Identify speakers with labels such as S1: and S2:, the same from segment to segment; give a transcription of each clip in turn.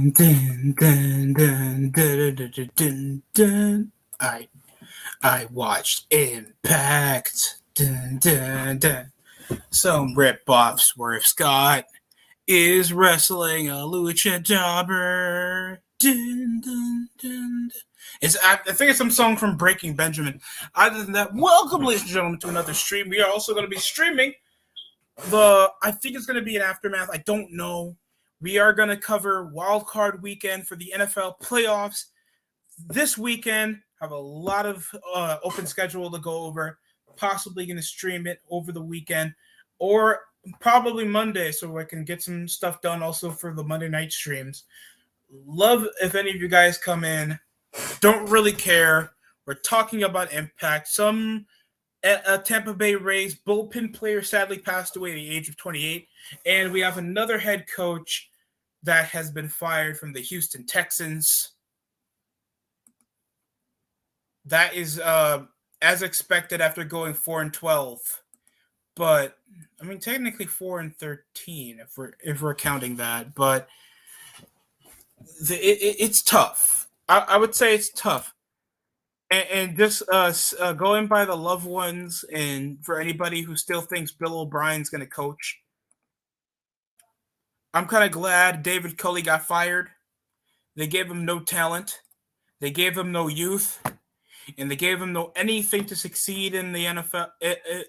S1: Dun, dun, dun, dun, dun, dun, dun, dun, dun. I watched Impact. Dun, dun, dun. Some rip-off Swerve Scott is wrestling a luchador. Dun, dun, dun. I think it's some song from Breaking Benjamin. Other than that, welcome, ladies and gentlemen, to another stream. We are also going to be streaming I think it's going to be an aftermath. I don't know. We are going to cover Wild Card Weekend for the NFL playoffs this weekend. Have a lot of open schedule to go over. Possibly going to stream it over the weekend or probably Monday so I can get some stuff done also for the Monday night streams. Love if any of you guys come in. Don't really care. We're talking about Impact. A Tampa Bay Rays bullpen player sadly passed away at the age of 28. And we have another head coach that has been fired from the Houston Texans. That is as expected after going 4-12. But I mean, technically 4-13 if we're counting that. But it's tough. I would say it's tough. And just going by the loved ones, and for anybody who still thinks Bill O'Brien's going to coach, I'm kind of glad David Culley got fired. They gave him no talent, they gave him no youth, and they gave him no anything to succeed in the NFL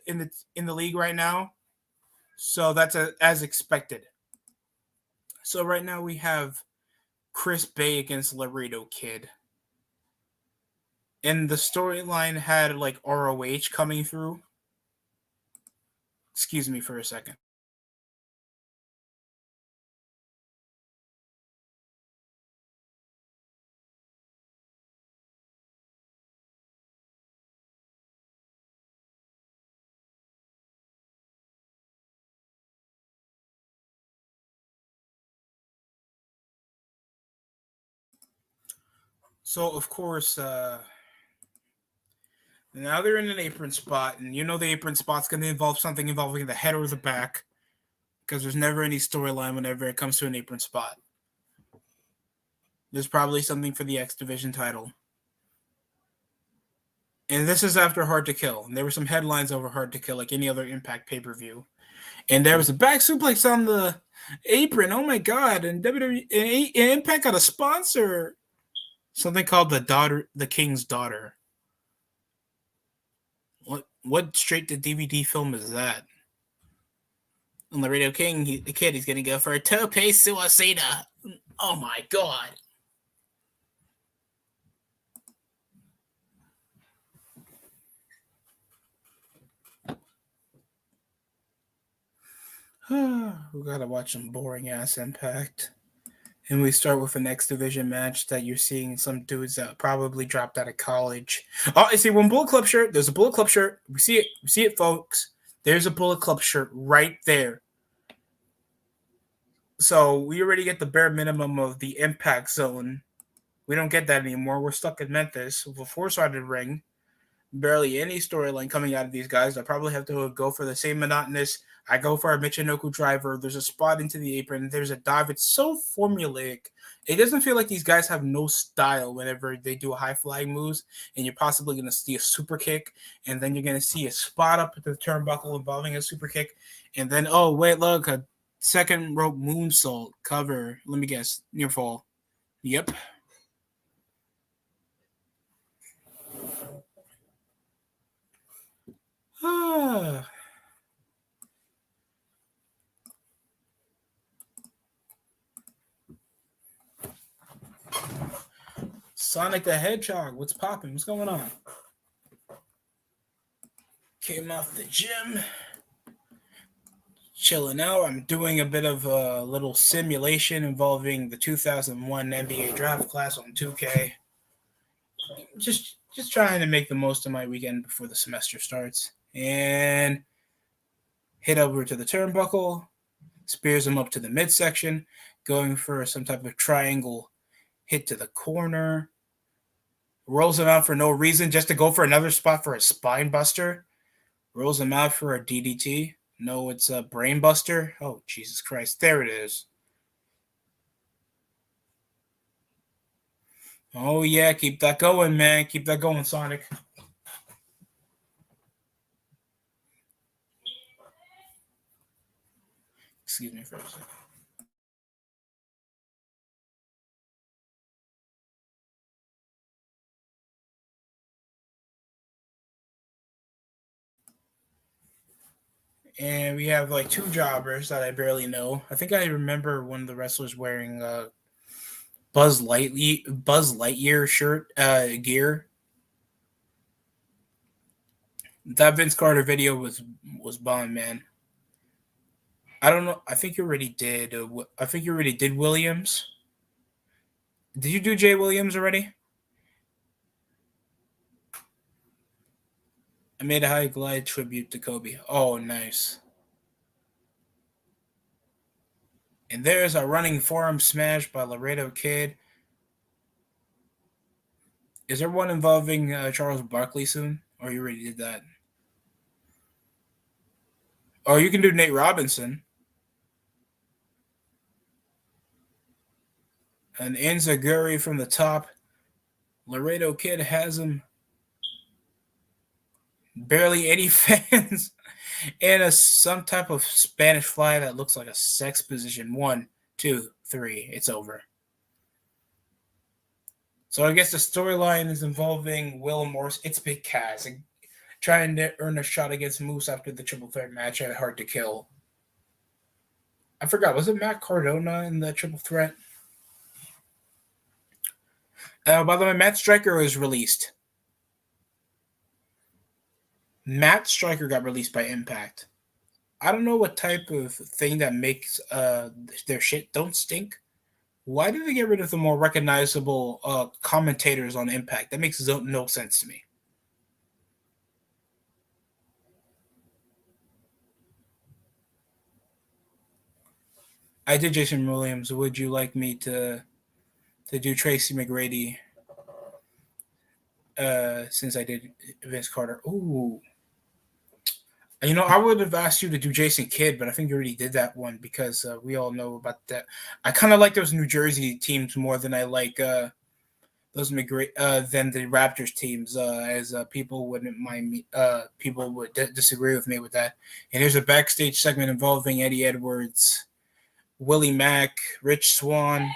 S1: in the league right now. So that's as expected. So right now we have Chris Bay against Laredo Kid. And the storyline had like ROH coming through. Excuse me for a second. So of course, now they're in an apron spot, and you know the apron spot's going to involve something involving the head or the back, because there's never any storyline whenever it comes to an apron spot. There's probably something for the X Division title. And this is after Hard to Kill. And there were some headlines over Hard to Kill, like any other Impact pay-per-view. And there was a back suplex on the apron. Oh my god! And WWE and Impact got a sponsor. Something called the King's Daughter. What straight to DVD film is that? And Laredo King, the kid, he's gonna go for a tope suicida. Oh my god! We gotta watch some boring ass Impact. And we start with an X Division match that you're seeing some dudes that probably dropped out of college. Oh, I see one Bullet Club shirt. There's a Bullet Club shirt. We see it. We see it, folks. There's a Bullet Club shirt right there. So we already get the bare minimum of the Impact Zone. We don't get that anymore. We're stuck in Memphis with a four-sided ring. Barely any storyline coming out of these guys. I probably have to go for the same monotonous. I go for a Michinoku driver. There's a spot into the apron. There's a dive. It's so formulaic. It doesn't feel like these guys have no style whenever they do high flying moves. And you're possibly going to see a super kick. And then you're going to see a spot up at the turnbuckle involving a super kick. And then, oh, wait, look, a second rope moonsault cover. Let me guess. Near fall. Yep. Sonic the Hedgehog, what's popping? What's going on? Came off the gym. Chilling out. I'm doing a bit of a little simulation involving the 2001 NBA draft class on 2K. Just trying to make the most of my weekend before the semester starts. And hit over to the turnbuckle, spears him up to the midsection, going for some type of triangle hit to the corner, rolls him out for no reason, just to go for another spot for a spine buster, rolls him out for a DDT. No, it's a brain buster. Oh, Jesus Christ. There it is. Oh yeah, keep that going, man. Keep that going, Sonic. Excuse me for a second. And we have like two jobbers that I barely know. I think I remember one of the wrestlers wearing Buzz Lightyear shirt gear. That Vince Carter video was bomb, man. I don't know. I think you already did. I think you already did Williams. Did you do Jay Williams already? I made a high glide tribute to Kobe. Oh, nice. And there's a running forearm smash by Laredo Kid. Is there one involving Charles Barkley soon? Or you already did that? Or you can do Nate Robinson. And Enzaguri from the top. Laredo Kid has him. Barely any fans. And some type of Spanish fly that looks like a sex position. 1, 2, 3. It's over. So I guess the storyline is involving Will Morris. It's Big Cass trying to earn a shot against Moose after the triple threat match at Hard to Kill. I forgot. Was it Matt Cardona in the triple threat? By the way, Matt Striker was released. Matt Striker got released by Impact. I don't know what type of thing that makes their shit don't stink. Why did they get rid of the more recognizable commentators on Impact? That makes no sense to me. I did Jason Williams. Would you like me to do Tracy McGrady since I did Vince Carter? Ooh. I would have asked you to do Jason Kidd, but I think you already did that one because we all know about that. I kind of like those New Jersey teams more than I like those than the Raptors teams, as people wouldn't mind me. People would disagree with me with that. And here's a backstage segment involving Eddie Edwards, Willie Mack, Rich Swann.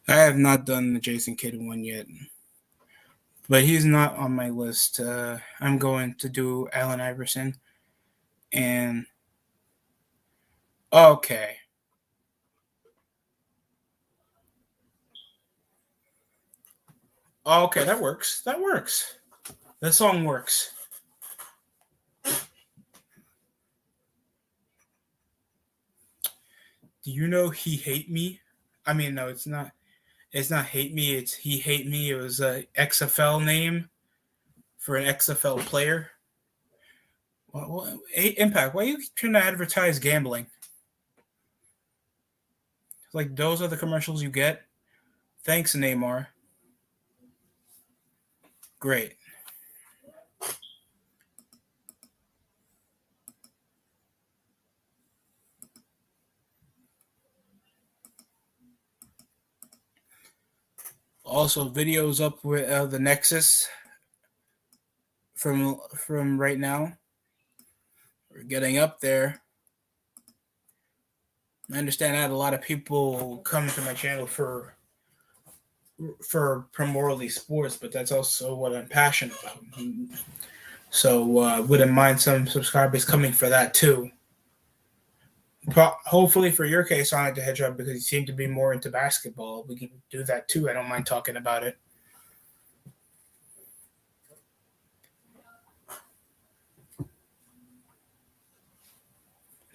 S1: I have not done the Jason Kidd one yet, but he's not on my list. I'm going to do Allen Iverson, and okay, okay, that works. That works. The song works. Do you know He Hate Me? I mean, no, it's not. It's not Hate Me. It's He Hate Me. It was a XFL name for an XFL player. Hey, Impact, why are you trying to advertise gambling? Like, those are the commercials you get? Thanks, Neymar. Great. Also, videos up with the Nexus from right now. We're getting up there. I understand I had a lot of people come to my channel for primarily sports, but that's also what I'm passionate about. So wouldn't mind some subscribers coming for that too. Hopefully for your case, Sonic the Hedgehog, because you seem to be more into basketball, we can do that too. I don't mind talking about it.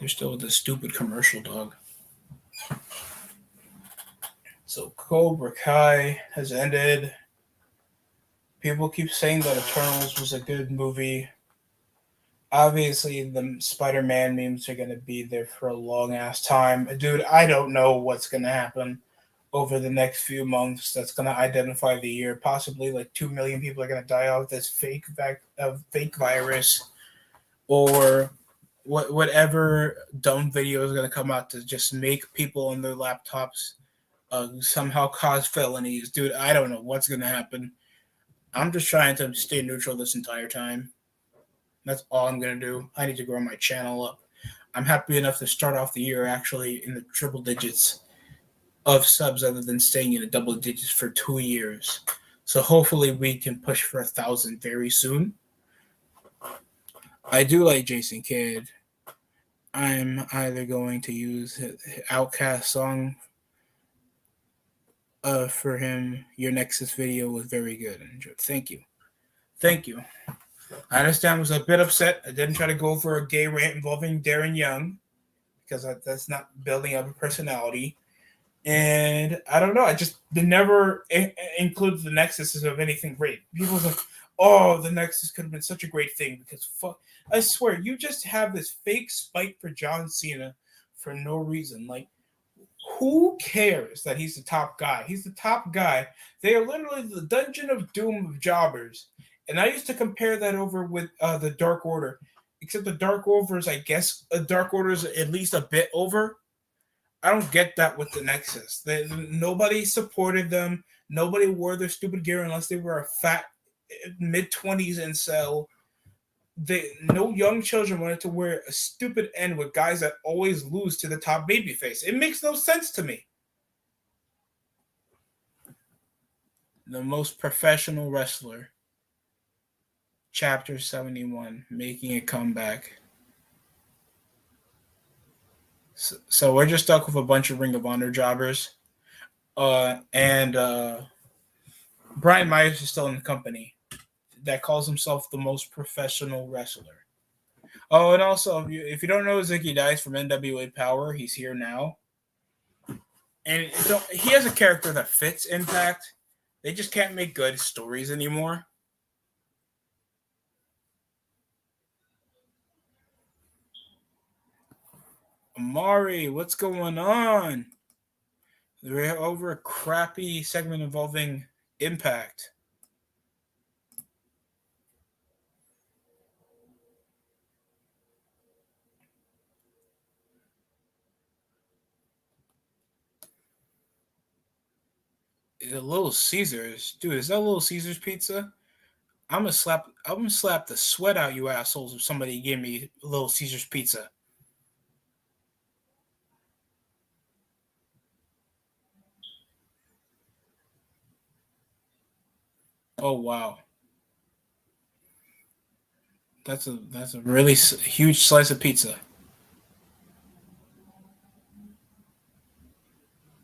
S1: There's still the stupid commercial, dog. So Cobra Kai has ended. People keep saying that Eternals was a good movie. Obviously, the Spider-Man memes are going to be there for a long-ass time. Dude, I don't know what's going to happen over the next few months that's going to identify the year. Possibly like 2 million people are going to die off this fake virus, or whatever dumb video is going to come out to just make people on their laptops somehow cause felonies. Dude, I don't know what's going to happen. I'm just trying to stay neutral this entire time. That's all I'm going to do. I need to grow my channel up. I'm happy enough to start off the year actually in the triple digits of subs other than staying in the double digits for 2 years. So hopefully we can push for 1,000 very soon. I do like Jason Kidd. I'm either going to use Outkast song for him. Your Nexus video was very good. Thank you. Thank you. I understand I was a bit upset. I didn't try to go for a gay rant involving Darren Young because that's not building up a personality. And I don't know. I just never included the Nexus of anything great. People was like, oh, the Nexus could have been such a great thing because fuck. I swear, you just have this fake spite for John Cena for no reason. Like, who cares that he's the top guy? He's the top guy. They are literally the Dungeon of Doom of jobbers. And I used to compare that over with the Dark Order, except the Dark Order is, I guess, Dark Order is at least a bit over. I don't get that with the Nexus. Nobody supported them. Nobody wore their stupid gear unless they were a fat mid-20s incel. No young children wanted to wear a stupid N with guys that always lose to the top babyface. It makes no sense to me. The most professional wrestler. Chapter 71, making a comeback. So we're just stuck with a bunch of Ring of Honor jobbers. And Brian Myers is still in the company that calls himself the most professional wrestler. Oh, and also, if you don't know Zicky Dice from NWA Power, he's here now. And he has a character that fits Impact. They just can't make good stories anymore. Amari, what's going on? We're over a crappy segment involving Impact. The Little Caesars, dude, is that Little Caesars pizza? I'm gonna slap the sweat out you assholes if somebody gave me Little Caesars pizza. Oh wow, that's a really huge slice of pizza.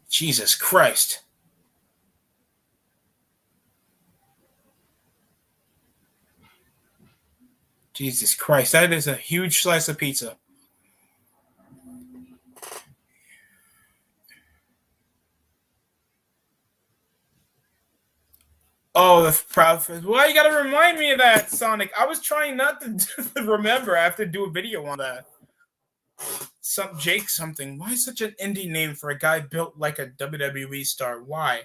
S1: Jesus Christ. Jesus Christ, that is a huge slice of pizza. Oh, the proud. Why you gotta remind me of that, Sonic? I was trying not to remember. I have to do a video on that. Jake something. Why such an indie name for a guy built like a WWE star? Why?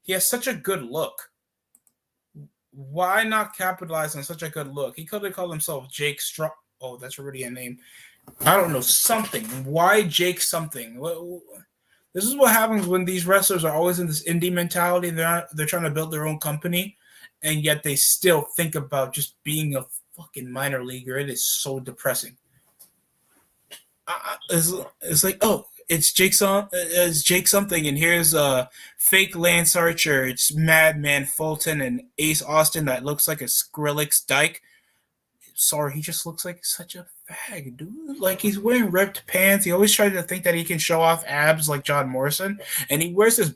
S1: He has such a good look. Why not capitalize on such a good look? He could have called himself Jake Strong. Oh, that's already a name. I don't know, something. Why Jake something? This is what happens when these wrestlers are always in this indie mentality. They're trying to build their own company, and yet they still think about just being a fucking minor leaguer. It is so depressing. It's like, oh, it's Jake something, and here's fake Lance Archer. It's Madman Fulton and Ace Austin that looks like a Skrillex dyke. Sorry, he just looks like such a fag, dude. Like, he's wearing ripped pants. He always tries to think that he can show off abs like John Morrison, and he wears this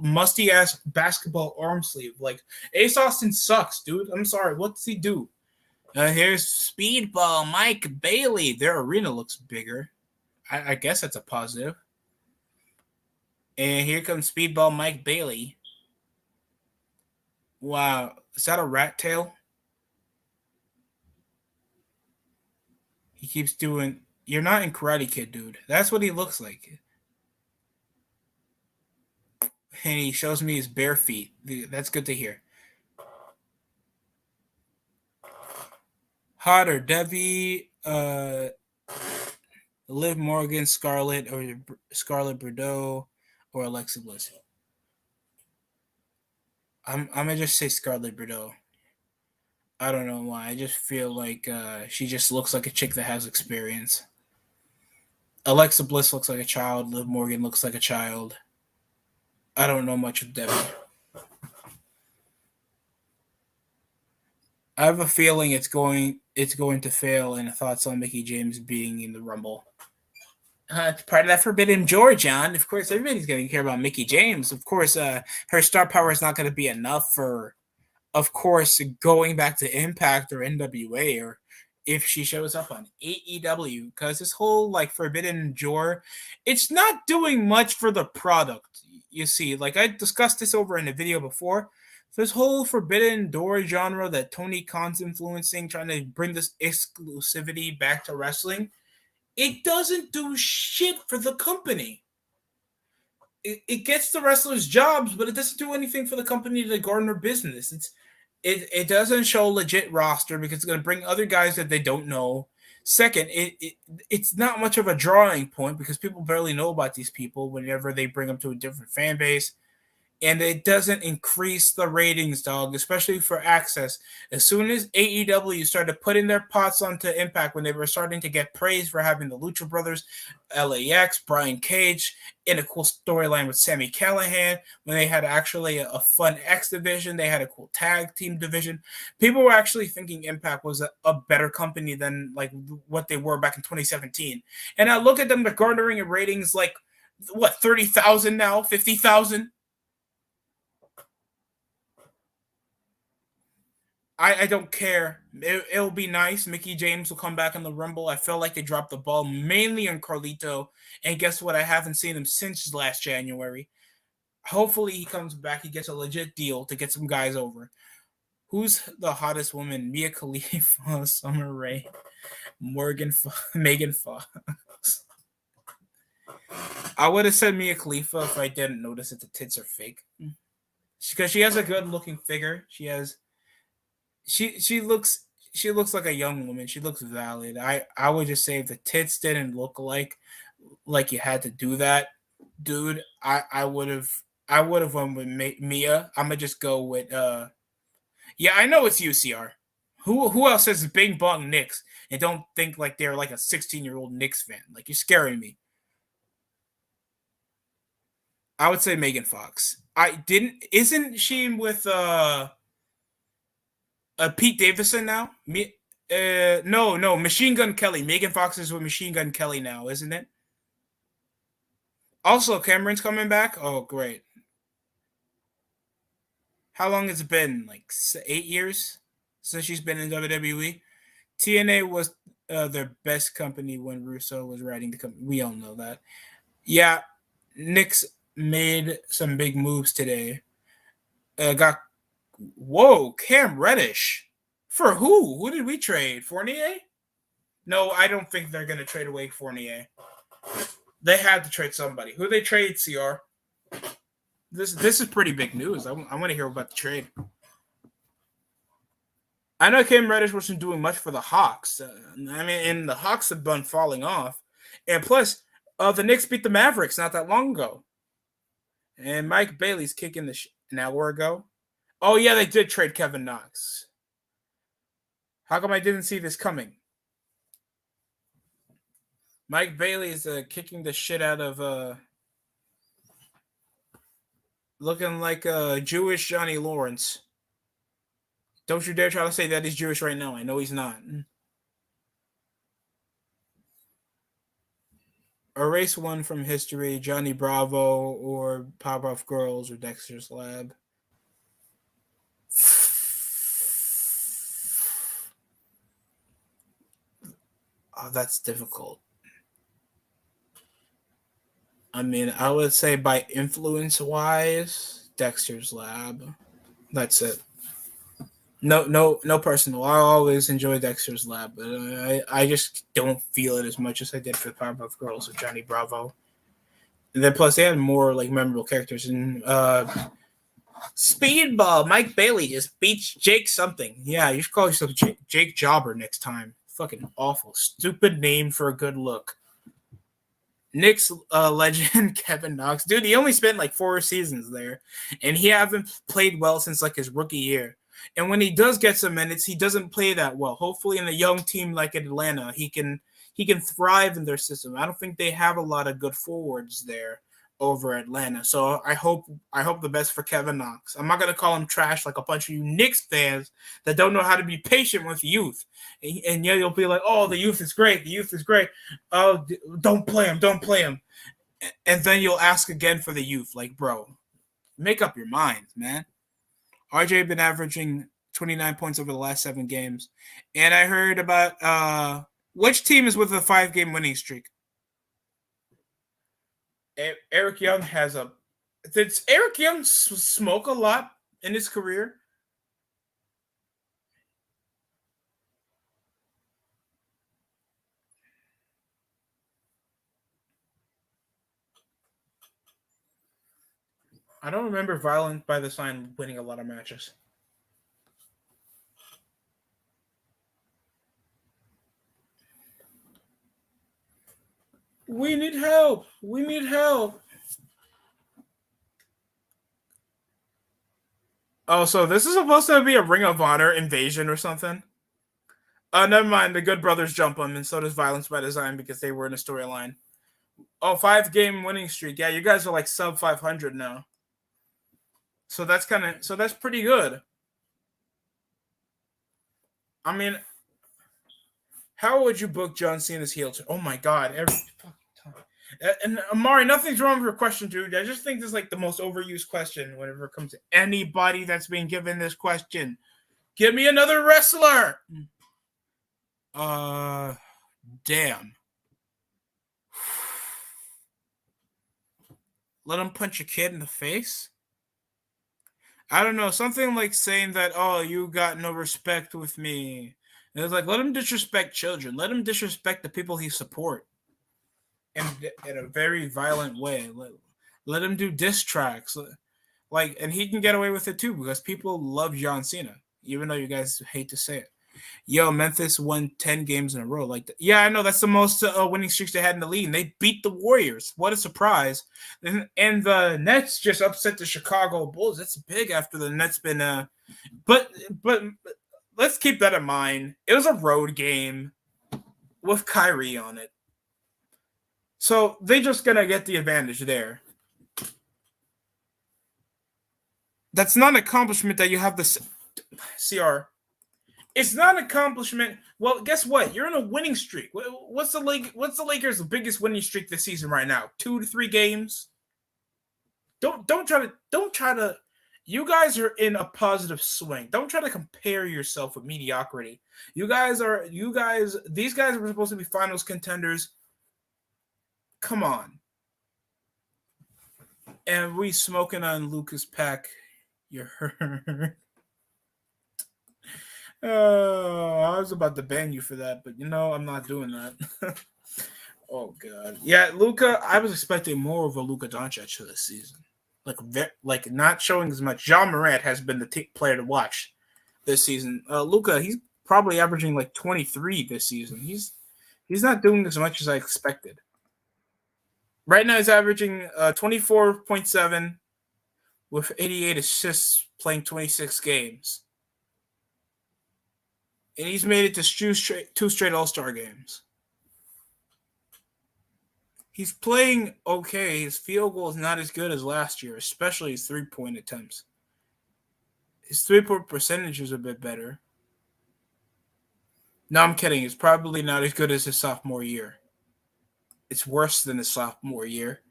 S1: musty ass basketball arm sleeve. Like, Ace Austin sucks, dude. I'm sorry. What does he do? Here's Speedball Mike Bailey. Their arena looks bigger. I guess that's a positive. And here comes Speedball Mike Bailey. Wow, is that a rat tail? He keeps doing. You're not in Karate Kid, dude. That's what he looks like. And he shows me his bare feet. That's good to hear. Hot or Debbie, Liv Morgan, Scarlett Bordeaux, or Alexa Bliss. I'm gonna just say Scarlett Bordeaux. I don't know why. I just feel like she just looks like a chick that has experience. Alexa Bliss looks like a child. Liv Morgan looks like a child. I don't know much of Debbie. I have a feeling it's going to fail, and thoughts on Mickey James being in the Rumble. It's part of that Forbidden Door, John. Of course, everybody's going to care about Mickey James. Of course, her star power is not going to be enough for, of course, going back to Impact or NWA, or if she shows up on AEW, because this whole like Forbidden Door, it's not doing much for the product. You see, like I discussed this over in a video before. This whole Forbidden Door genre that Tony Khan's influencing, trying to bring this exclusivity back to wrestling, it doesn't do shit for the company. It gets the wrestlers jobs, but it doesn't do anything for the company to garner business. It doesn't show legit roster because it's going to bring other guys that they don't know. Second, it's not much of a drawing point because people barely know about these people whenever they bring them to a different fan base. And it doesn't increase the ratings, dog, especially for Access. As soon as AEW started putting their pots onto Impact, when they were starting to get praise for having the Lucha Brothers, LAX, Brian Cage, in a cool storyline with Sami Callihan, when they had actually a fun X division, they had a cool tag team division. People were actually thinking Impact was a better company than like what they were back in 2017. And I look at them, they're garnering ratings like what, 30,000 now, 50,000. I don't care. It'll be nice. Mickey James will come back in the Rumble. I felt like they dropped the ball mainly on Carlito. And guess what? I haven't seen him since last January. Hopefully he comes back. He gets a legit deal to get some guys over. Who's the hottest woman? Mia Khalifa, Summer Rae, Megan Fox. I would have said Mia Khalifa if I didn't notice that the tits are fake. Because she has a good looking figure. She looks like a young woman. She looks valid. I would just say if the tits didn't look like you had to do that, dude, I would have went with Mia. I'm gonna just go with yeah, I know it's UCR. Who else says Bing Bong Knicks and don't think like they're like a 16-year-old Knicks fan? Like, you're scaring me. I would say Megan Fox. I didn't isn't she with Pete Davidson now? No, Machine Gun Kelly. Megan Fox is with Machine Gun Kelly now, isn't it? Also, Cameron's coming back. Oh, great. How long has it been? Like 8 years since she's been in WWE. TNA was their best company when Russo was writing the company. We all know that. Yeah, Knicks made some big moves today. Got Whoa, Cam Reddish. For who? Who did we trade? Fournier? No, I don't think they're going to trade away Fournier. They had to trade somebody. Who they trade, CR? This is pretty big news. I want to hear about the trade. I know Cam Reddish wasn't doing much for the Hawks. I mean, and the Hawks have been falling off. And plus, The Knicks beat the Mavericks not that long ago, and Mike Bailey's kicking an hour ago. Oh yeah, they did trade Kevin Knox. How come I didn't see this coming? Mike Bailey is kicking the shit out of looking like a Jewish Johnny Lawrence. Don't you dare try to say that he's Jewish right now. I know he's not. Erase one from history, Johnny Bravo or Powerpuff Girls or Dexter's Lab. Oh, that's difficult. I mean, I would say by influence wise, Dexter's Lab. That's it. No personal. I always enjoy Dexter's Lab, but I just don't feel it as much as I did for the Powerpuff Girls or Johnny Bravo. And then plus they had more like memorable characters. And Speedball, Mike Bailey just beats Jake something. Yeah, you should call yourself Jake Jobber next time. Fucking awful. Stupid name for a good look. Knicks legend Kevin Knox. Dude, he only spent like 4 seasons there. And he hasn't played well since like his rookie year. And when he does get some minutes, he doesn't play that well. Hopefully in a young team like Atlanta, he can thrive in their system. I don't think they have a lot of good forwards there over Atlanta. So I hope the best for Kevin Knox. I'm not going to call him trash like a bunch of you Knicks fans that don't know how to be patient with youth. And yeah, you'll be like, oh, the youth is great. The youth is great. Oh, don't play him. Don't play him. And then you'll ask again for the youth. Like, bro, make up your mind, man. RJ been averaging 29 points over the last 7 games. And I heard about which team is with a 5-game winning streak? Eric Young has a. Did Eric Young smoke a lot in his career? I don't remember Violent by the Sign winning a lot of matches. We need help. We need help. Oh, so this is supposed to be a Ring of Honor invasion or something? Never mind. The Good Brothers jump them, and so does Violence by Design because they were in a storyline. Oh, 5-game winning streak. Yeah, you guys are like sub 500 now. So that's pretty good. I mean, how would you book John Cena's heel turn? Oh my god, every fucking time. And Amari, nothing's wrong with your question, dude. I just think this is like the most overused question whenever it comes to anybody that's being given this question. Give me another wrestler. Damn. Let him punch a kid in the face? I don't know. Something like saying that, oh, you got no respect with me. And it's like, let him disrespect children. Let him disrespect the people he support in a very violent way. Let him do diss tracks. Like, and he can get away with it too because people love John Cena, even though you guys hate to say it. Yo, Memphis won 10 games in a row. Like, yeah, I know that's the most winning streaks they had in the league. And they beat the Warriors. What a surprise! And the Nets just upset the Chicago Bulls. That's big after the Nets been. But let's keep that in mind. It was a road game with Kyrie on it, so they just gonna get the advantage there. That's not an accomplishment that you have the CR. It's not an accomplishment. Well, guess what? You're in a winning streak. What's the Lakers' biggest winning streak this season right now? 2 to 3 games. Don't try to. You guys are in a positive swing. Don't try to compare yourself with mediocrity. These guys were supposed to be finals contenders. Come on. And we smoking on Lucas Pack. You're hurt. I was about to ban you for that, but I'm not doing that. Oh god, yeah, Luka. I was expecting more of a Luka Doncic this season, like not showing as much. John Morant has been the player to watch this season. Luka, he's probably averaging like 23 this season. He's not doing as much as I expected. Right now, he's averaging 24.7 with 88 assists, playing 26 games, and he's made it to two straight All-Star games. He's playing okay. His field goal is not as good as last year, especially his three-point attempts. His three-point percentage is a bit better. No, I'm kidding. It's probably not as good as his sophomore year. It's worse than his sophomore year.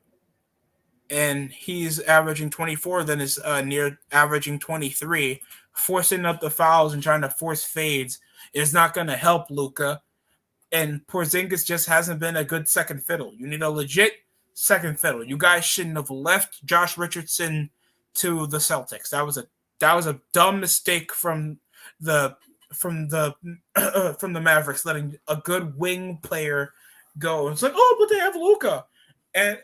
S1: And he's averaging 24 than his near averaging 23. Forcing up the fouls and trying to force fades is not going to help Luka. And Porzingis just hasn't been a good second fiddle. You need a legit second fiddle. You guys shouldn't have left Josh Richardson to the Celtics. That was a dumb mistake from the from the from the Mavericks, letting a good wing player go. It's like, oh, but they have Luka, and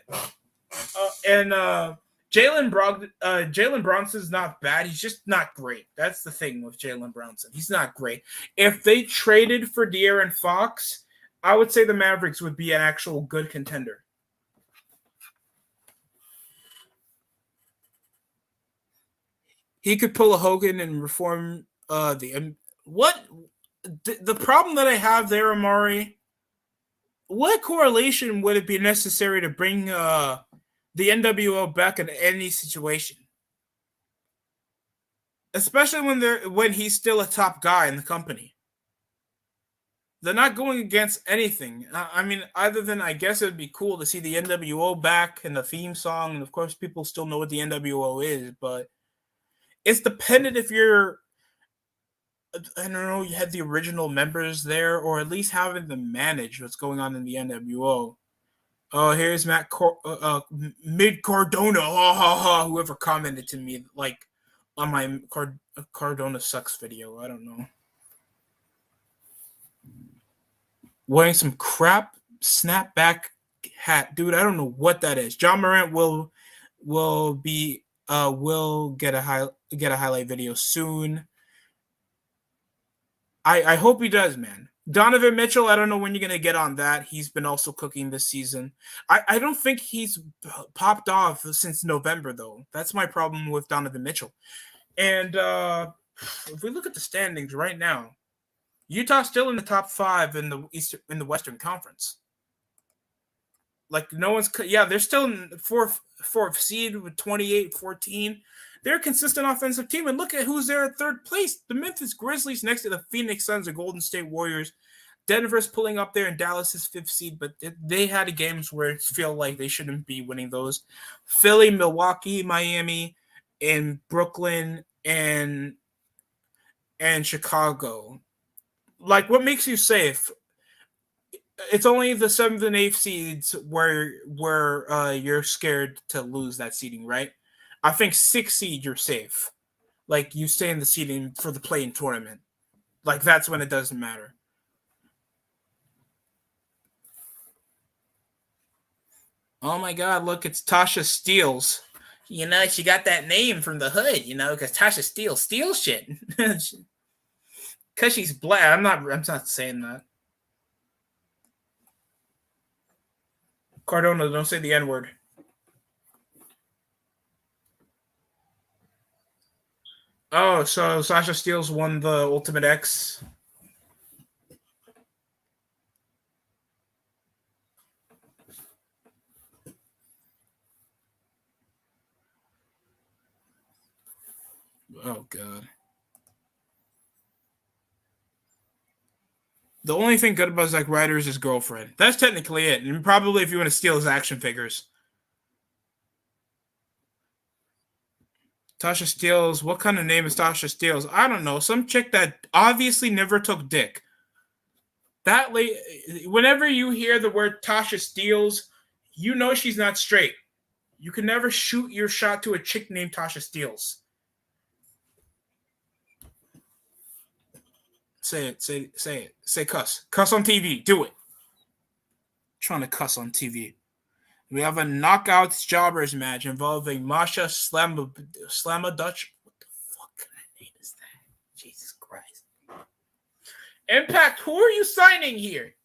S1: Jalen Brunson's not bad. He's just not great. That's the thing with Jalen Brunson. He's not great. If they traded for De'Aaron Fox, I would say the Mavericks would be an actual good contender. He could pull a Hogan and reform the problem that I have there, Amari. What correlation would it be necessary to bring the NWO back in any situation? Especially when he's still a top guy in the company. They're not going against anything. I mean, other than I guess it would be cool to see the NWO back and the theme song, and of course people still know what the NWO is, but it's dependent if you're, I don't know, you had the original members there, or at least having them manage what's going on in the NWO. Oh, here's Mid Cardona, ha ha ha! Whoever commented to me like on my Cardona sucks video. I don't know. Wearing some crap snapback hat, dude. I don't know what that is. John Morant will get a highlight video soon. I hope he does, man. Donovan Mitchell, I don't know when you're going to get on that. He's been also cooking this season. I don't think he's popped off since November, though. That's my problem with Donovan Mitchell. And if we look at the standings right now, Utah's still in the top 5 in the Western Conference. Like, no one's... Yeah, they're still in fourth seed with 28-14. They're a consistent offensive team, and look at who's there at third place. The Memphis Grizzlies next to the Phoenix Suns and Golden State Warriors. Denver's pulling up there, and Dallas is 5th seed, but they had games where it feel like they shouldn't be winning those. Philly, Milwaukee, Miami, and Brooklyn, and Chicago. Like, what makes you safe? It's only the 7th and 8th seeds where you're scared to lose that seeding, right? I think 6th seed, you're safe. Like, you stay in the seeding for the play-in tournament. Like, that's when it doesn't matter. Oh my God, look, it's Tasha Steeles. You know, she got that name from the hood, you know, because Tasha Steeles steals shit. Because she's black. I'm not saying that. Cardona, don't say the N-word. Oh, so Sasha Steeles won the Ultimate X. Oh, God. The only thing good about Zack Ryder is his girlfriend. That's technically it. And probably if you want to steal his action figures. Tasha Steeles. What kind of name is Tasha Steeles? I don't know. Some chick that obviously never took dick. That whenever you hear the word Tasha Steeles, you know she's not straight. You can never shoot your shot to a chick named Tasha Steeles. Say it. Say it. Say cuss. Cuss on TV. Do it. Trying to cuss on TV. We have a knockouts jobbers match involving Masha Slama Dutch. What the fuck kind of name is that? Jesus Christ. Impact, who are you signing here?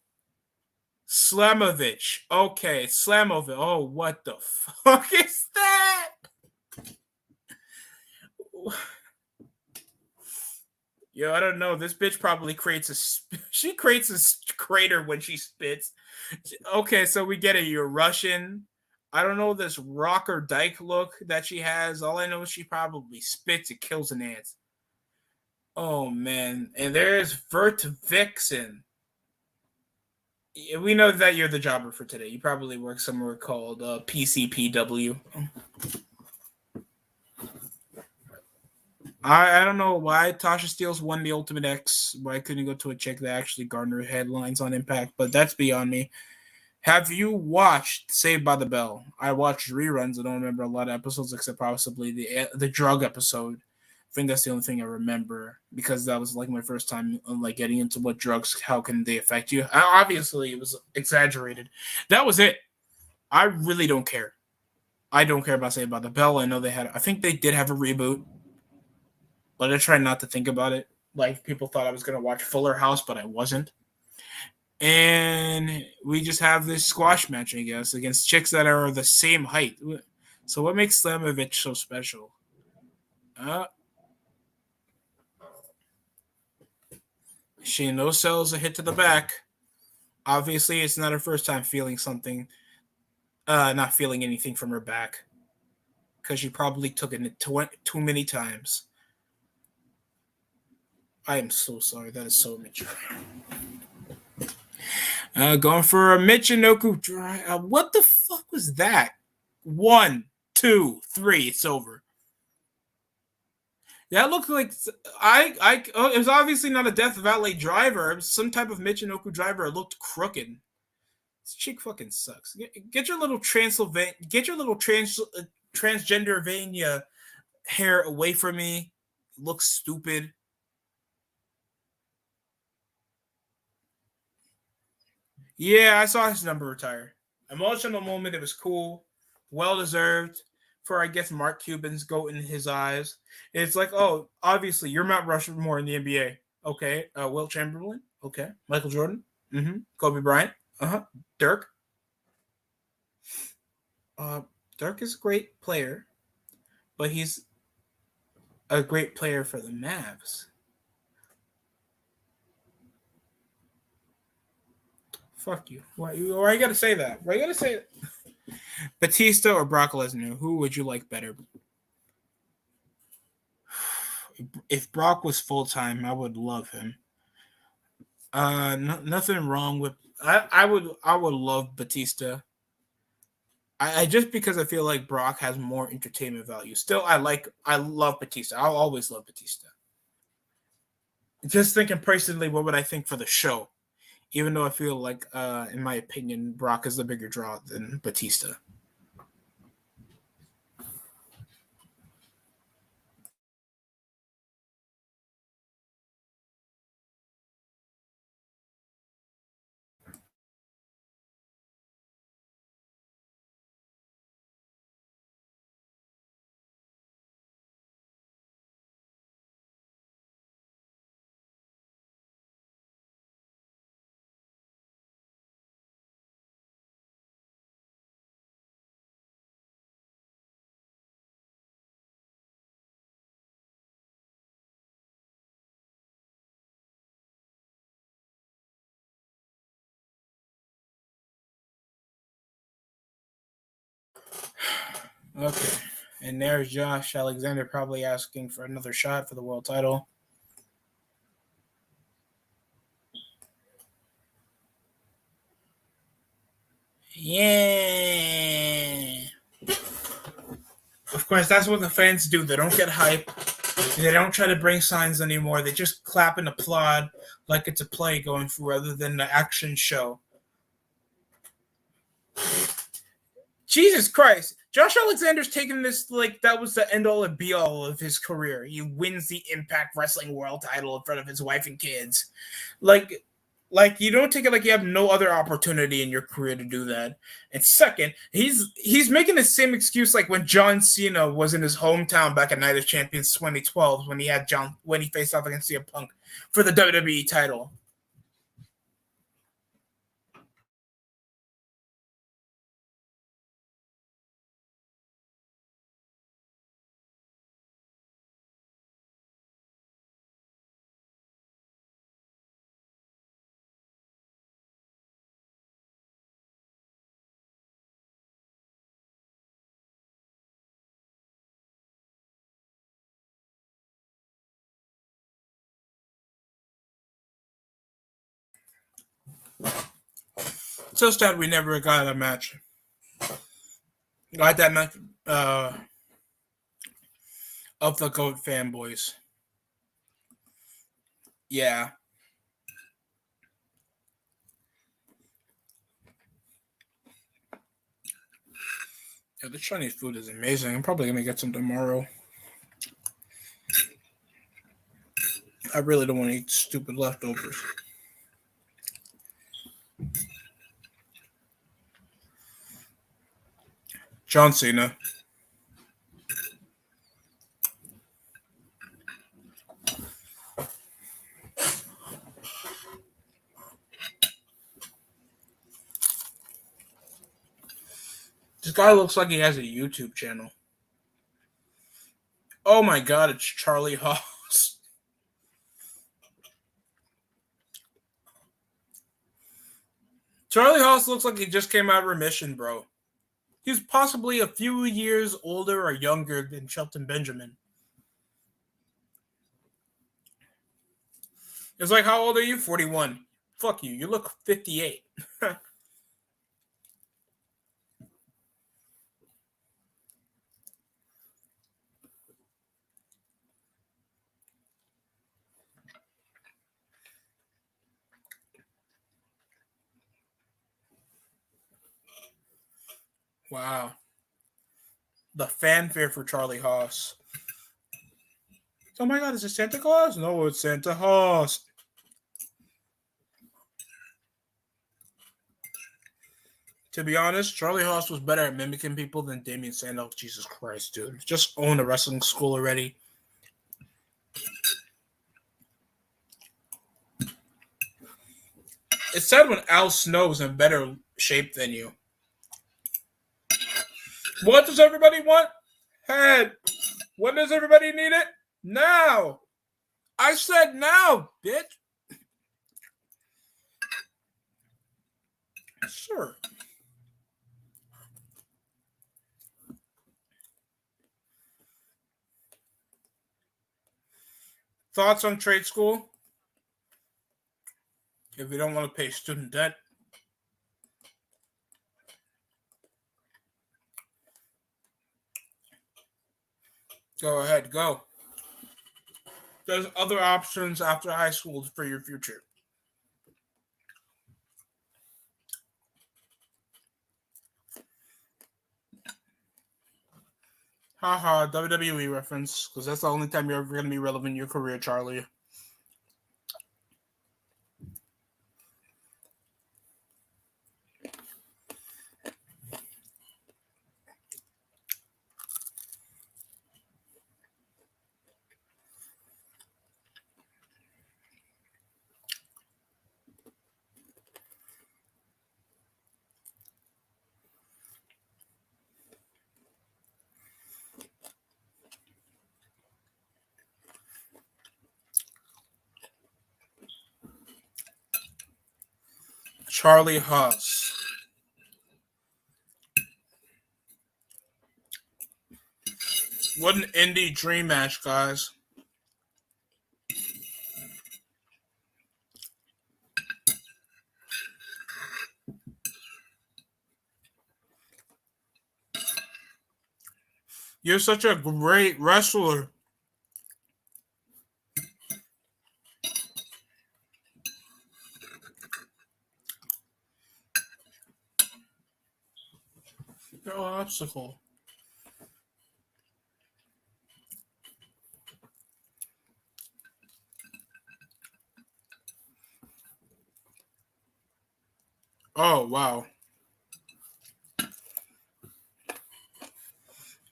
S1: Slamovich. Okay, Slamovich. Oh, what the fuck is that? Yo, I don't know. This bitch probably creates she creates a crater when she spits. Okay, so we get it. You're Russian. I don't know this rocker dyke look that she has. All I know is she probably spits. It kills an ant. Oh man, and there's Vert Vixen. We know that you're the jobber for today. You probably work somewhere called PCPW. I don't know why Tasha Steelz won the Ultimate X. Why couldn't you go to a chick that actually garnered headlines on Impact? But that's beyond me. Have you watched Saved by the Bell? I watched reruns. I don't remember a lot of episodes except possibly the drug episode. I think that's the only thing I remember because that was like my first time like getting into what drugs, how can they affect you. Obviously, it was exaggerated. That was it. I really don't care. I don't care about Saved by the Bell. I know I think they did have a reboot, but I tried not to think about it. Like people thought I was going to watch Fuller House, but I wasn't. And we just have this squash match, I guess, against chicks that are the same height. So what makes Slamovich so special? She no sells a hit to the back. Obviously, it's not her first time feeling something, not feeling anything from her back, because she probably took it too many times. I am so sorry. That is so immature. Going for a Michinoku dry. What the fuck was that? 1, 2, 3. It's over. That looked like it was obviously not a Death Valley driver. It was some type of Michinoku driver. It looked crooked. This chick fucking sucks. Get your little transgender Vania hair away from me. It looks stupid. Yeah, I saw his number retire. Emotional moment. It was cool. Well deserved for, I guess, Mark Cuban's goat in his eyes. It's like, oh, obviously, you're Mount Rushmore in the NBA. Okay. Wilt Chamberlain. Okay. Michael Jordan. Mm-hmm. Kobe Bryant. Uh-huh. Dirk. Dirk is a great player, but he's a great player for the Mavs. Fuck you. Why you gotta say that? Why you gotta say it? Batista or Brock Lesnar? Who would you like better? If Brock was full time, I would love him. Nothing wrong with. I would love Batista. I just because I feel like Brock has more entertainment value. Still, I love Batista. I'll always love Batista. Just thinking personally, what would I think for the show? Even though I feel like, in my opinion, Brock is the bigger draw than Batista. Okay. And there's Josh Alexander probably asking for another shot for the world title. Yeah. Of course, that's what the fans do. They don't get hype. They don't try to bring signs anymore. They just clap and applaud like it's a play going through rather than an action show. Jesus Christ. Josh Alexander's taking this like that was the end all and be all of his career. He wins the Impact Wrestling World title in front of his wife and kids. Like you don't take it like you have no other opportunity in your career to do that. And second, he's making the same excuse like when John Cena was in his hometown back at Night of Champions 2012 when he faced off against CM Punk for the WWE title. So sad we never got a match. Got that match of the GOAT fanboys. Yeah. Yeah, the Chinese food is amazing. I'm probably gonna get some tomorrow. I really don't want to eat stupid leftovers. John Cena. This guy looks like he has a YouTube channel. Oh my god, it's Charlie Haas. Charlie Haas looks like he just came out of remission, bro. He's possibly a few years older or younger than Shelton Benjamin. It's like, how old are you? 41. Fuck you. You look 58. Wow. The fanfare for Charlie Haas. Oh my god, is it Santa Claus? No, it's Santa Haas. To be honest, Charlie Haas was better at mimicking people than Damien Sandow. Jesus Christ, dude. Just own a wrestling school already. It said when Al Snow's in better shape than you. What does everybody want? Head. When does everybody need it? Now. I said now, bitch. Sure. Thoughts on trade school? If you don't want to pay student debt, go ahead, go. There's other options after high school for your future. Haha, WWE reference, because that's the only time you're ever going to be relevant in your career, Charlie. Charlie Haas. What an indie dream match, guys. You're such a great wrestler. You're an obstacle. Oh, wow.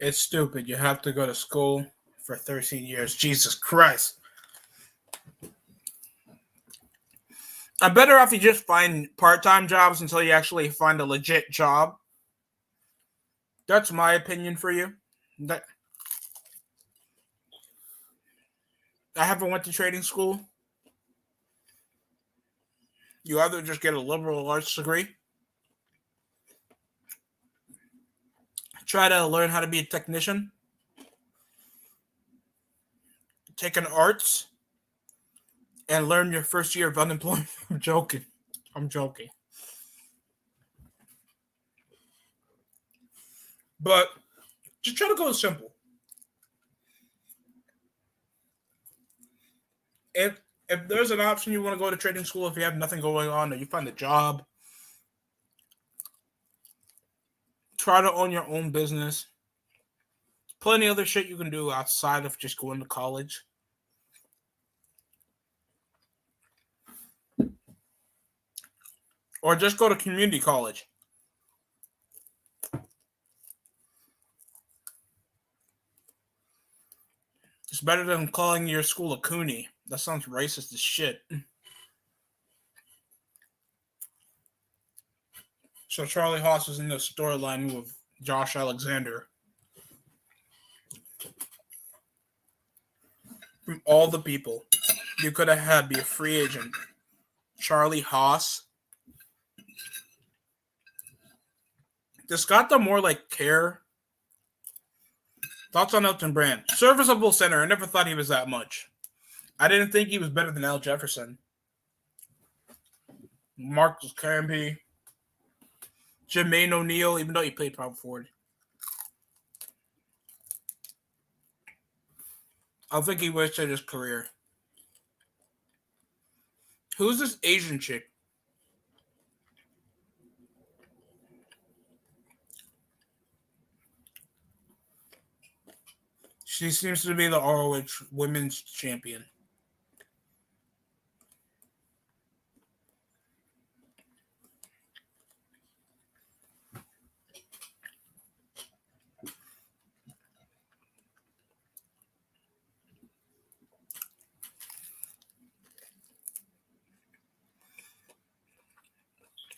S1: It's stupid. You have to go to school for 13 years. Jesus Christ. I'm better off you just find part-time jobs until you actually find a legit job. That's my opinion for you. I haven't went to trading school. You either just get a liberal arts degree, try to learn how to be a technician, take an arts, and learn your first year of unemployment. I'm joking. I'm joking. But just try to go simple. If there's an option you want to go to trading school, if you have nothing going on or you find a job, try to own your own business. Plenty of other shit you can do outside of just going to college. Or just go to community college. It's better than calling your school a Cooney. That sounds racist as shit. So Charlie Haas was in the storyline with Josh Alexander. From all the people you could have had be a free agent, Charlie Haas. This got them more like care. Thoughts on Elton Brand? Serviceable center. I never thought he was that much. I didn't think he was better than Al Jefferson. Marcus Camby. Jermaine O'Neal, even though he played power forward. I think he wasted his career. Who's this Asian chick? She seems to be the ROH women's champion.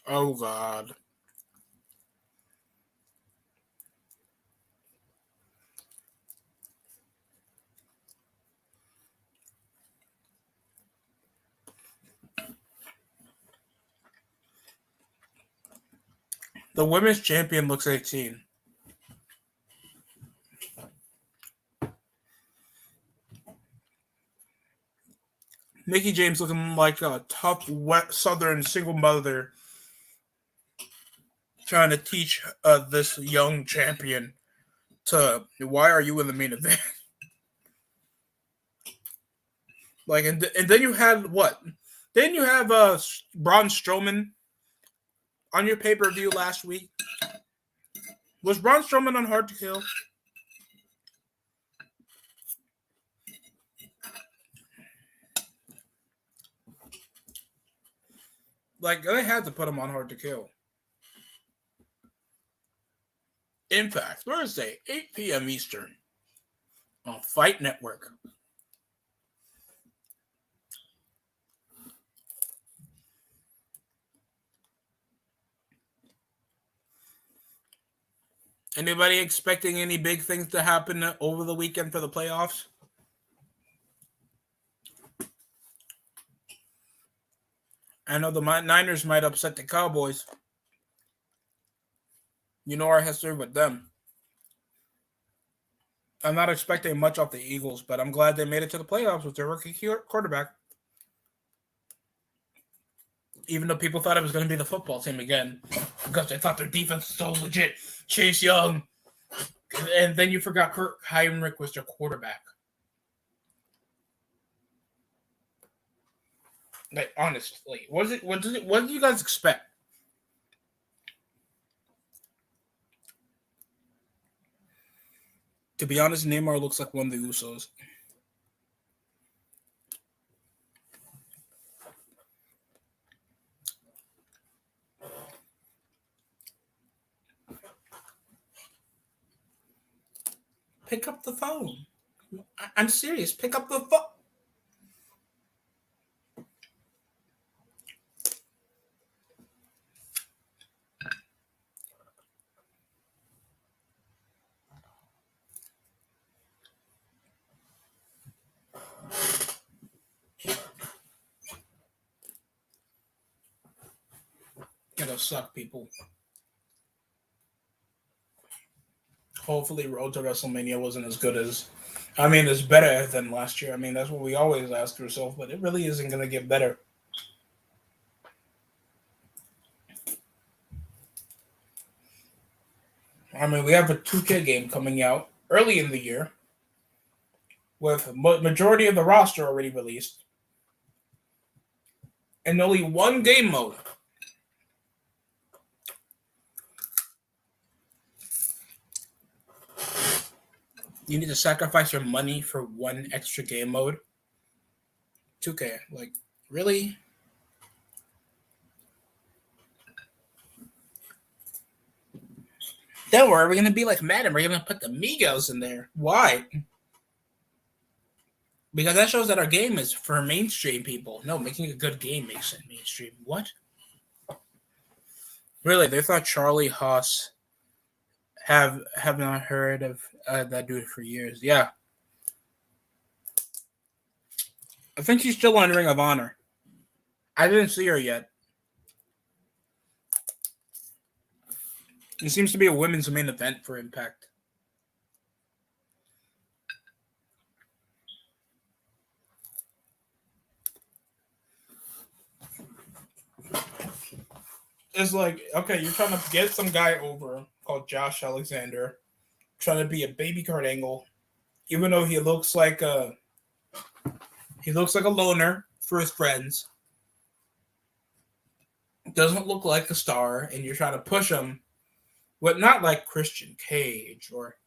S1: Oh, God. The women's champion looks 18. Mickie James looking like a tough, wet Southern single mother trying to teach this young champion why are you in the main event? Like, and then you had what? Then you have Braun Strowman on your pay-per-view last week. Was Braun Strowman on Hard to Kill? Like, they had to put him on Hard to Kill. Impact, Thursday, 8 p.m. Eastern on Fight Network. Anybody expecting any big things to happen over the weekend for the playoffs? I know the Niners might upset the Cowboys. You know our history with them. I'm not expecting much off the Eagles, but I'm glad they made it to the playoffs with their rookie quarterback. Even though people thought it was going to be the football team again because they thought their defense was so legit. Chase Young. And then you forgot Kirk Heinrich was their quarterback. Like, honestly, what did you guys expect? To be honest, Neymar looks like one of the Usos. Pick up the phone. I'm serious. Pick up the phone. It'll suck, people. Hopefully, Road to WrestleMania wasn't as good as. I mean, it's better than last year. I mean, that's what we always ask ourselves, but it really isn't going to get better. I mean, we have a 2K game coming out early in the year with majority of the roster already released and only one game mode. You need to sacrifice your money for one extra game mode. 2K, like, really? Don't worry, we're gonna be like Madden. We're gonna put the Migos in there. Why? Because that shows that our game is for mainstream people. No, making a good game makes it mainstream. What? Really? They thought Charlie Haas have not heard of that dude for years. Yeah, I think she's still on Ring of Honor. I didn't see her yet. It seems to be a women's main event for Impact. It's like, okay, you're trying to get some guy over called Josh Alexander, trying to be a baby card angle, even though he looks like a loner for his friends. Doesn't look like a star, and you're trying to push him, but not like Christian Cage or,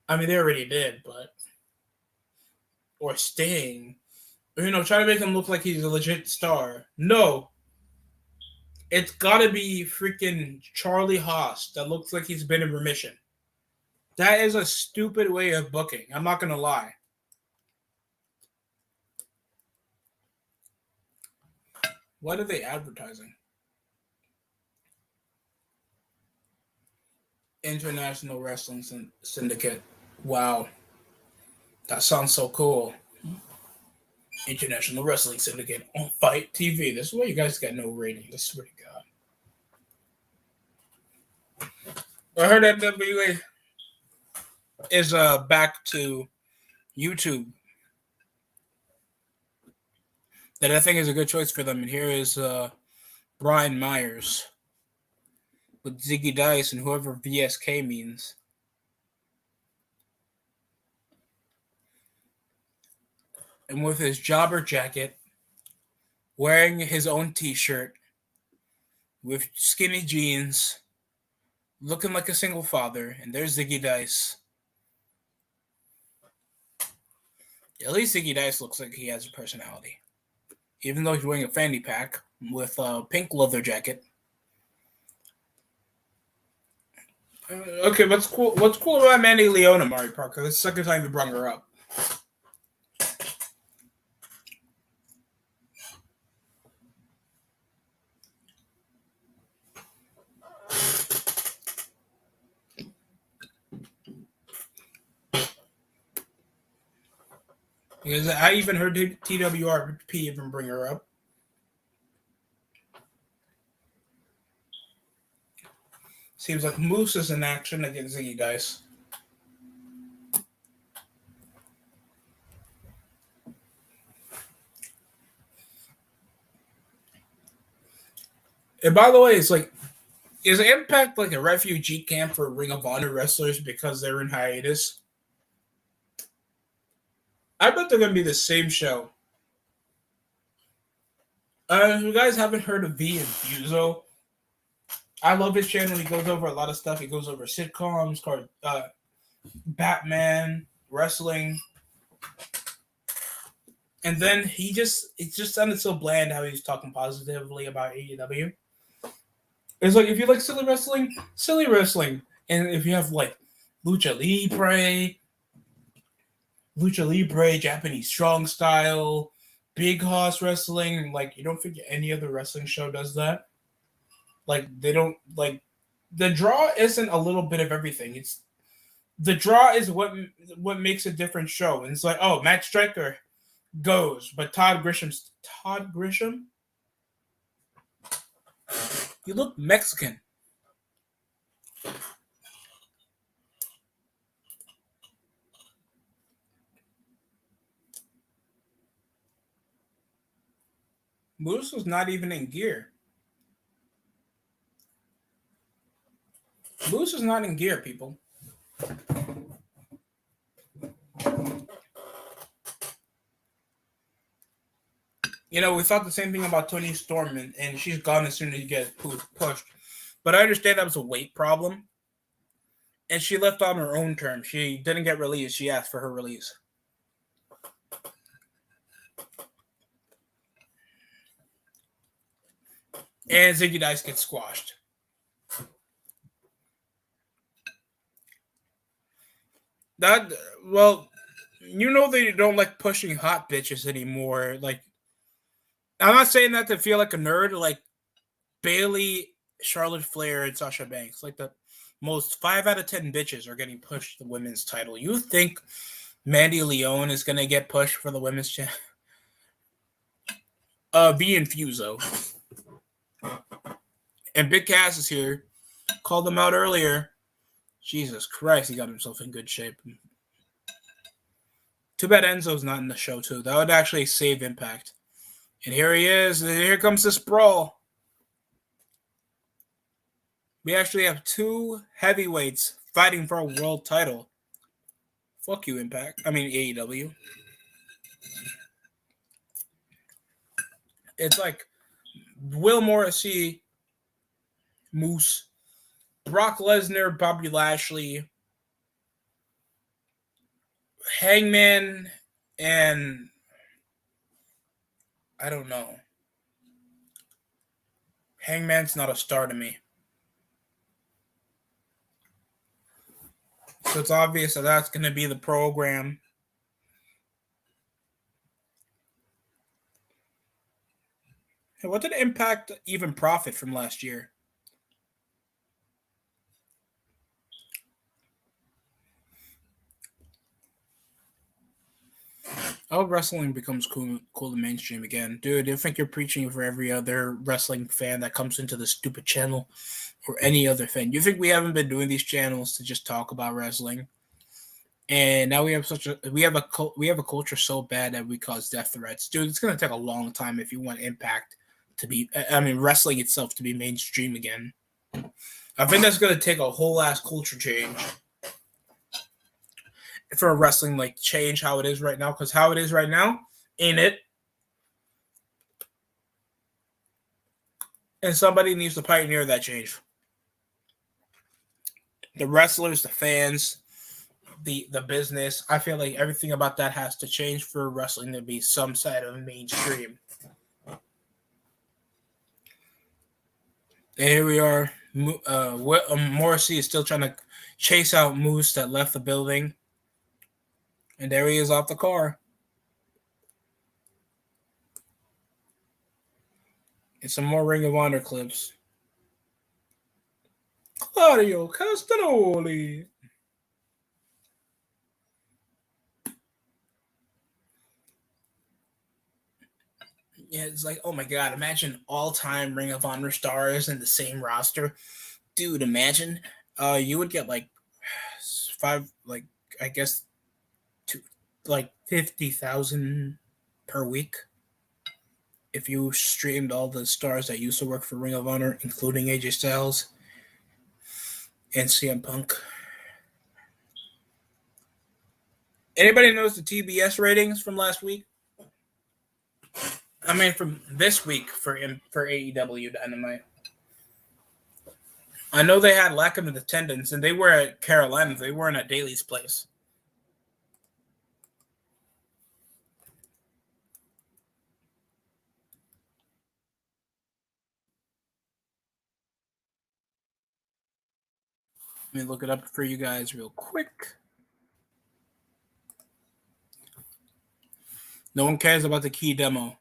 S1: I mean, they already did, but or Sting, try to make him look like he's a legit star. No, it's gotta be freaking Charlie Haas that looks like he's been in remission. That is a stupid way of booking. I'm not gonna lie. What are they advertising? International Wrestling Syndicate. Wow. That sounds so cool. International Wrestling Syndicate on Fight TV. This is why you guys got no rating. I swear to God. I heard NWA is back to YouTube. That I think is a good choice for them. And here is Brian Myers with Ziggy Dice and whoever VSK means. And with his jobber jacket, wearing his own t-shirt, with skinny jeans, looking like a single father, and there's Ziggy Dice. At least Ziggy Dice looks like he has a personality. Even though he's wearing a fanny pack with a pink leather jacket. Okay, what's cool about Mandy Leona, Mari Parker? This is the second time you brought her up. Because I even heard TWRP even bring her up. Seems like Moose is in action against Ziggy Dice. And by the way, it's like, is Impact like a refugee camp for Ring of Honor wrestlers because they're in hiatus? I bet they're going to be the same show. If you guys haven't heard of V and Fuso, I love his channel. He goes over a lot of stuff. He goes over sitcoms, Batman, wrestling. And then it just sounded so bland how he's talking positively about AEW. It's like, if you like silly wrestling. And if you have like Lucha Libre, Japanese strong style, big hoss wrestling, like, you don't think any other wrestling show does that. Like, they don't, like, the draw isn't a little bit of everything. It's the draw is what makes a different show. And it's like, oh, Matt Striker goes, but Todd Grisham, you look Mexican. Moose was not even in gear. Moose is not in gear, people. You know, we thought the same thing about Tony Storm, and she's gone as soon as you get pushed. But I understand that was a weight problem. And she left on her own terms. She didn't get released. She asked for her release. And Ziggy Dice gets squashed. That, well, you know they don't like pushing hot bitches anymore. Like, I'm not saying that to feel like a nerd. Like, Bailey, Charlotte Flair, and Sasha Banks. Like, the most 5 out of 10 bitches are getting pushed the women's title. You think Mandy Leone is going to get pushed for the women's channel? V and Fuso. And Big Cass is here. Called them out earlier. Jesus Christ, he got himself in good shape. Too bad Enzo's not in the show, too. That would actually save Impact. And here he is. And here comes this brawl. We actually have 2 heavyweights fighting for a world title. Fuck you, Impact. I mean, AEW. It's like Will Morrissey, Moose, Brock Lesnar, Bobby Lashley, Hangman, and I don't know. Hangman's not a star to me. So it's obvious that that's going to be the program. Hey, what did Impact even profit from last year? I hope wrestling becomes cool to mainstream again. Dude, I think you're preaching for every other wrestling fan that comes into this stupid channel or any other fan. You think we haven't been doing these channels to just talk about wrestling? And now we have a culture so bad that we cause death threats. Dude, it's going to take a long time if you want Impact to be, wrestling itself to be mainstream again. I think that's going to take a whole ass culture change for wrestling, like change how it is right now, because how it is right now ain't it. And somebody needs to pioneer that change. The wrestlers, the fans, the business. I feel like everything about that has to change for wrestling to be some side of mainstream. And here we are. Morrissey is still trying to chase out Moose that left the building. And there he is off the car. And some more Ring of Honor clips. Claudio Castagnoli. Yeah, it's like, oh my god, imagine all-time Ring of Honor stars in the same roster. Dude, imagine you would get like 5, like, I guess, like 50,000 per week if you streamed all the stars that used to work for Ring of Honor, including AJ Styles and CM Punk. Anybody knows the TBS ratings from last week? I mean, from this week for AEW Dynamite. I know they had lack of attendance, and they were at Carolina. They weren't at Daly's place. Let me look it up for you guys real quick. No one cares about the key demo.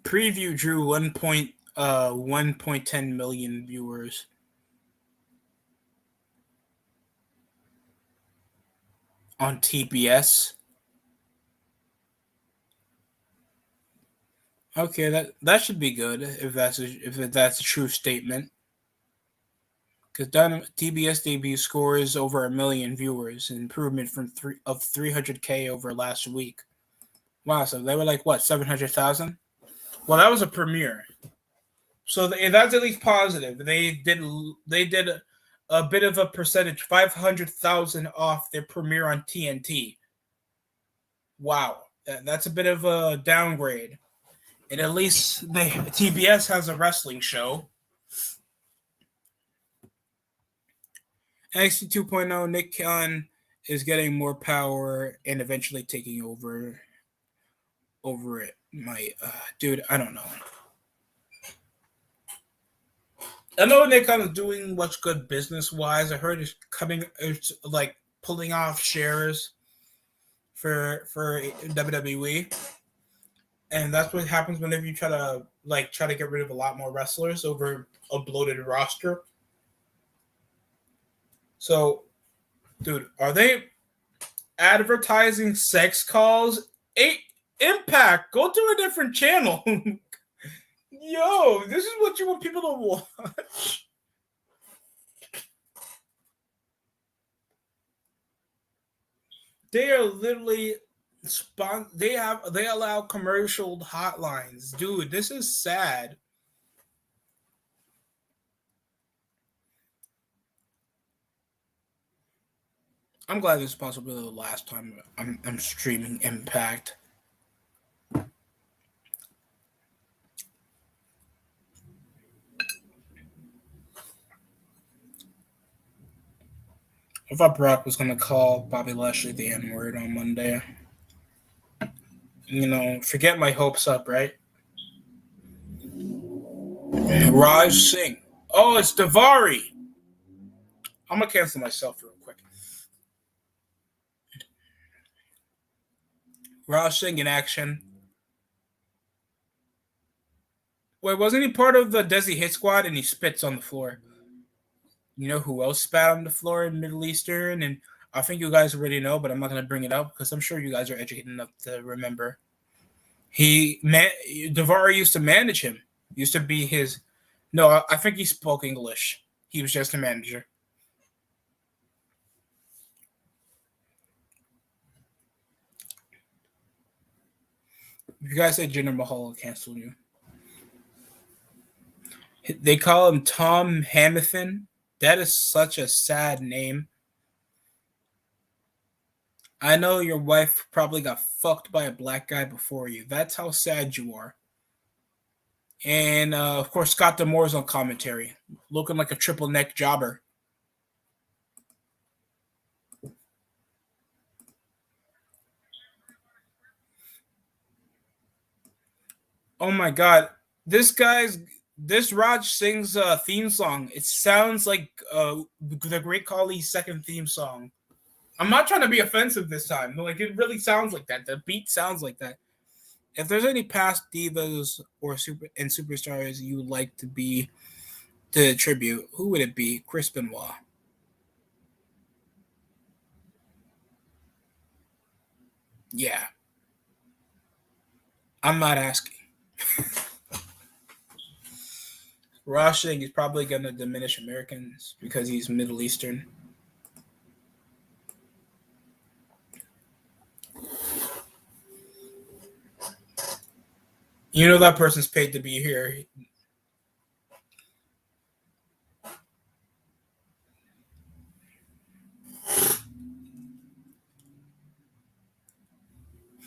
S1: Preview drew 1.10 million viewers. On TBS. Okay, that should be good if that's a true statement. Because TBS debut scores over 1 million viewers, an improvement from 300K over last week. Wow, so they were like what, 700,000? Well, that was a premiere, so that's at least positive. They did a bit of a percentage, 500,000 off their premiere on TNT. Wow, that's a bit of a downgrade. And at least TBS has a wrestling show. NXT 2.0, Nick Khan is getting more power and eventually taking over it. Dude, I don't know. I know Nick Khan is doing what's good business wise. I heard it's like pulling off shares for WWE, and that's what happens whenever you try to get rid of a lot more wrestlers over a bloated roster. So, dude, are they advertising sex calls? Impact, go to a different channel. Yo, this is what you want people to watch. They are literally they allow commercial hotlines. Dude, this is sad. I'm glad this is possibly the last time I'm streaming Impact. I thought Brock was gonna call Bobby Lashley the N-word on Monday. Forget my hopes up, right? Raj Singh. Oh, it's Davari. I'm gonna cancel myself real quick. Raj Singh in action. Wait, wasn't he part of the Desi Hit Squad and he spits on the floor? You know who else spat on the floor in Middle Eastern? And I think you guys already know, but I'm not going to bring it up because I'm sure you guys are educated enough to remember. Davari used to manage him. Used to be his. No, I think he spoke English. He was just a manager. If you guys said Jinder Mahal, will cancel you. They call him Tom Hamilton. That is such a sad name. I know your wife probably got fucked by a black guy before you. That's how sad you are. And of course, Scott D'Amore's on commentary, looking like a triple neck jobber. Oh my god, this Raj Singh's theme song. It sounds like the Great Khali's second theme song. I'm not trying to be offensive this time. Like it really sounds like that. The beat sounds like that. If there's any past divas or superstars you would like to tribute, who would it be? Chris Benoit. Yeah, I'm not asking. Raj Singh is probably going to diminish Americans because he's Middle Eastern. You know that person's paid to be here.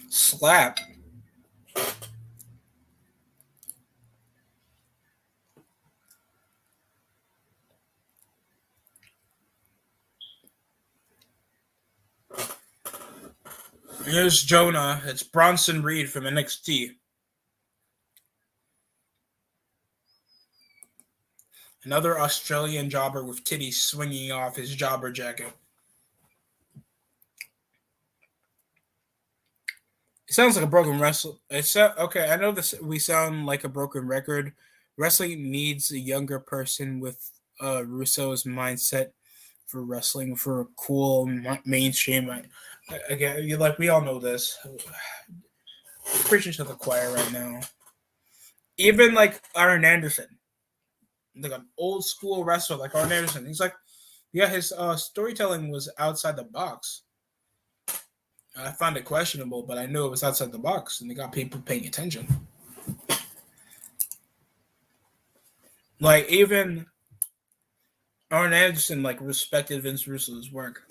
S1: Slap. Here's Jonah. It's Bronson Reed from NXT. Another Australian jobber with titties swinging off his jobber jacket. It sounds like a broken wrestle. Okay. I know this. We sound like a broken record. Wrestling needs a younger person with Russo's mindset for wrestling for a cool mainstream. Again, like we all know this. Preaching to the choir right now. Even like Arn Anderson, like an old school wrestler like Arn Anderson. He's like, yeah, his storytelling was outside the box. I found it questionable, but I knew it was outside the box, and they got people paying attention. Like, even Arn Anderson, like, respected Vince Russo's work.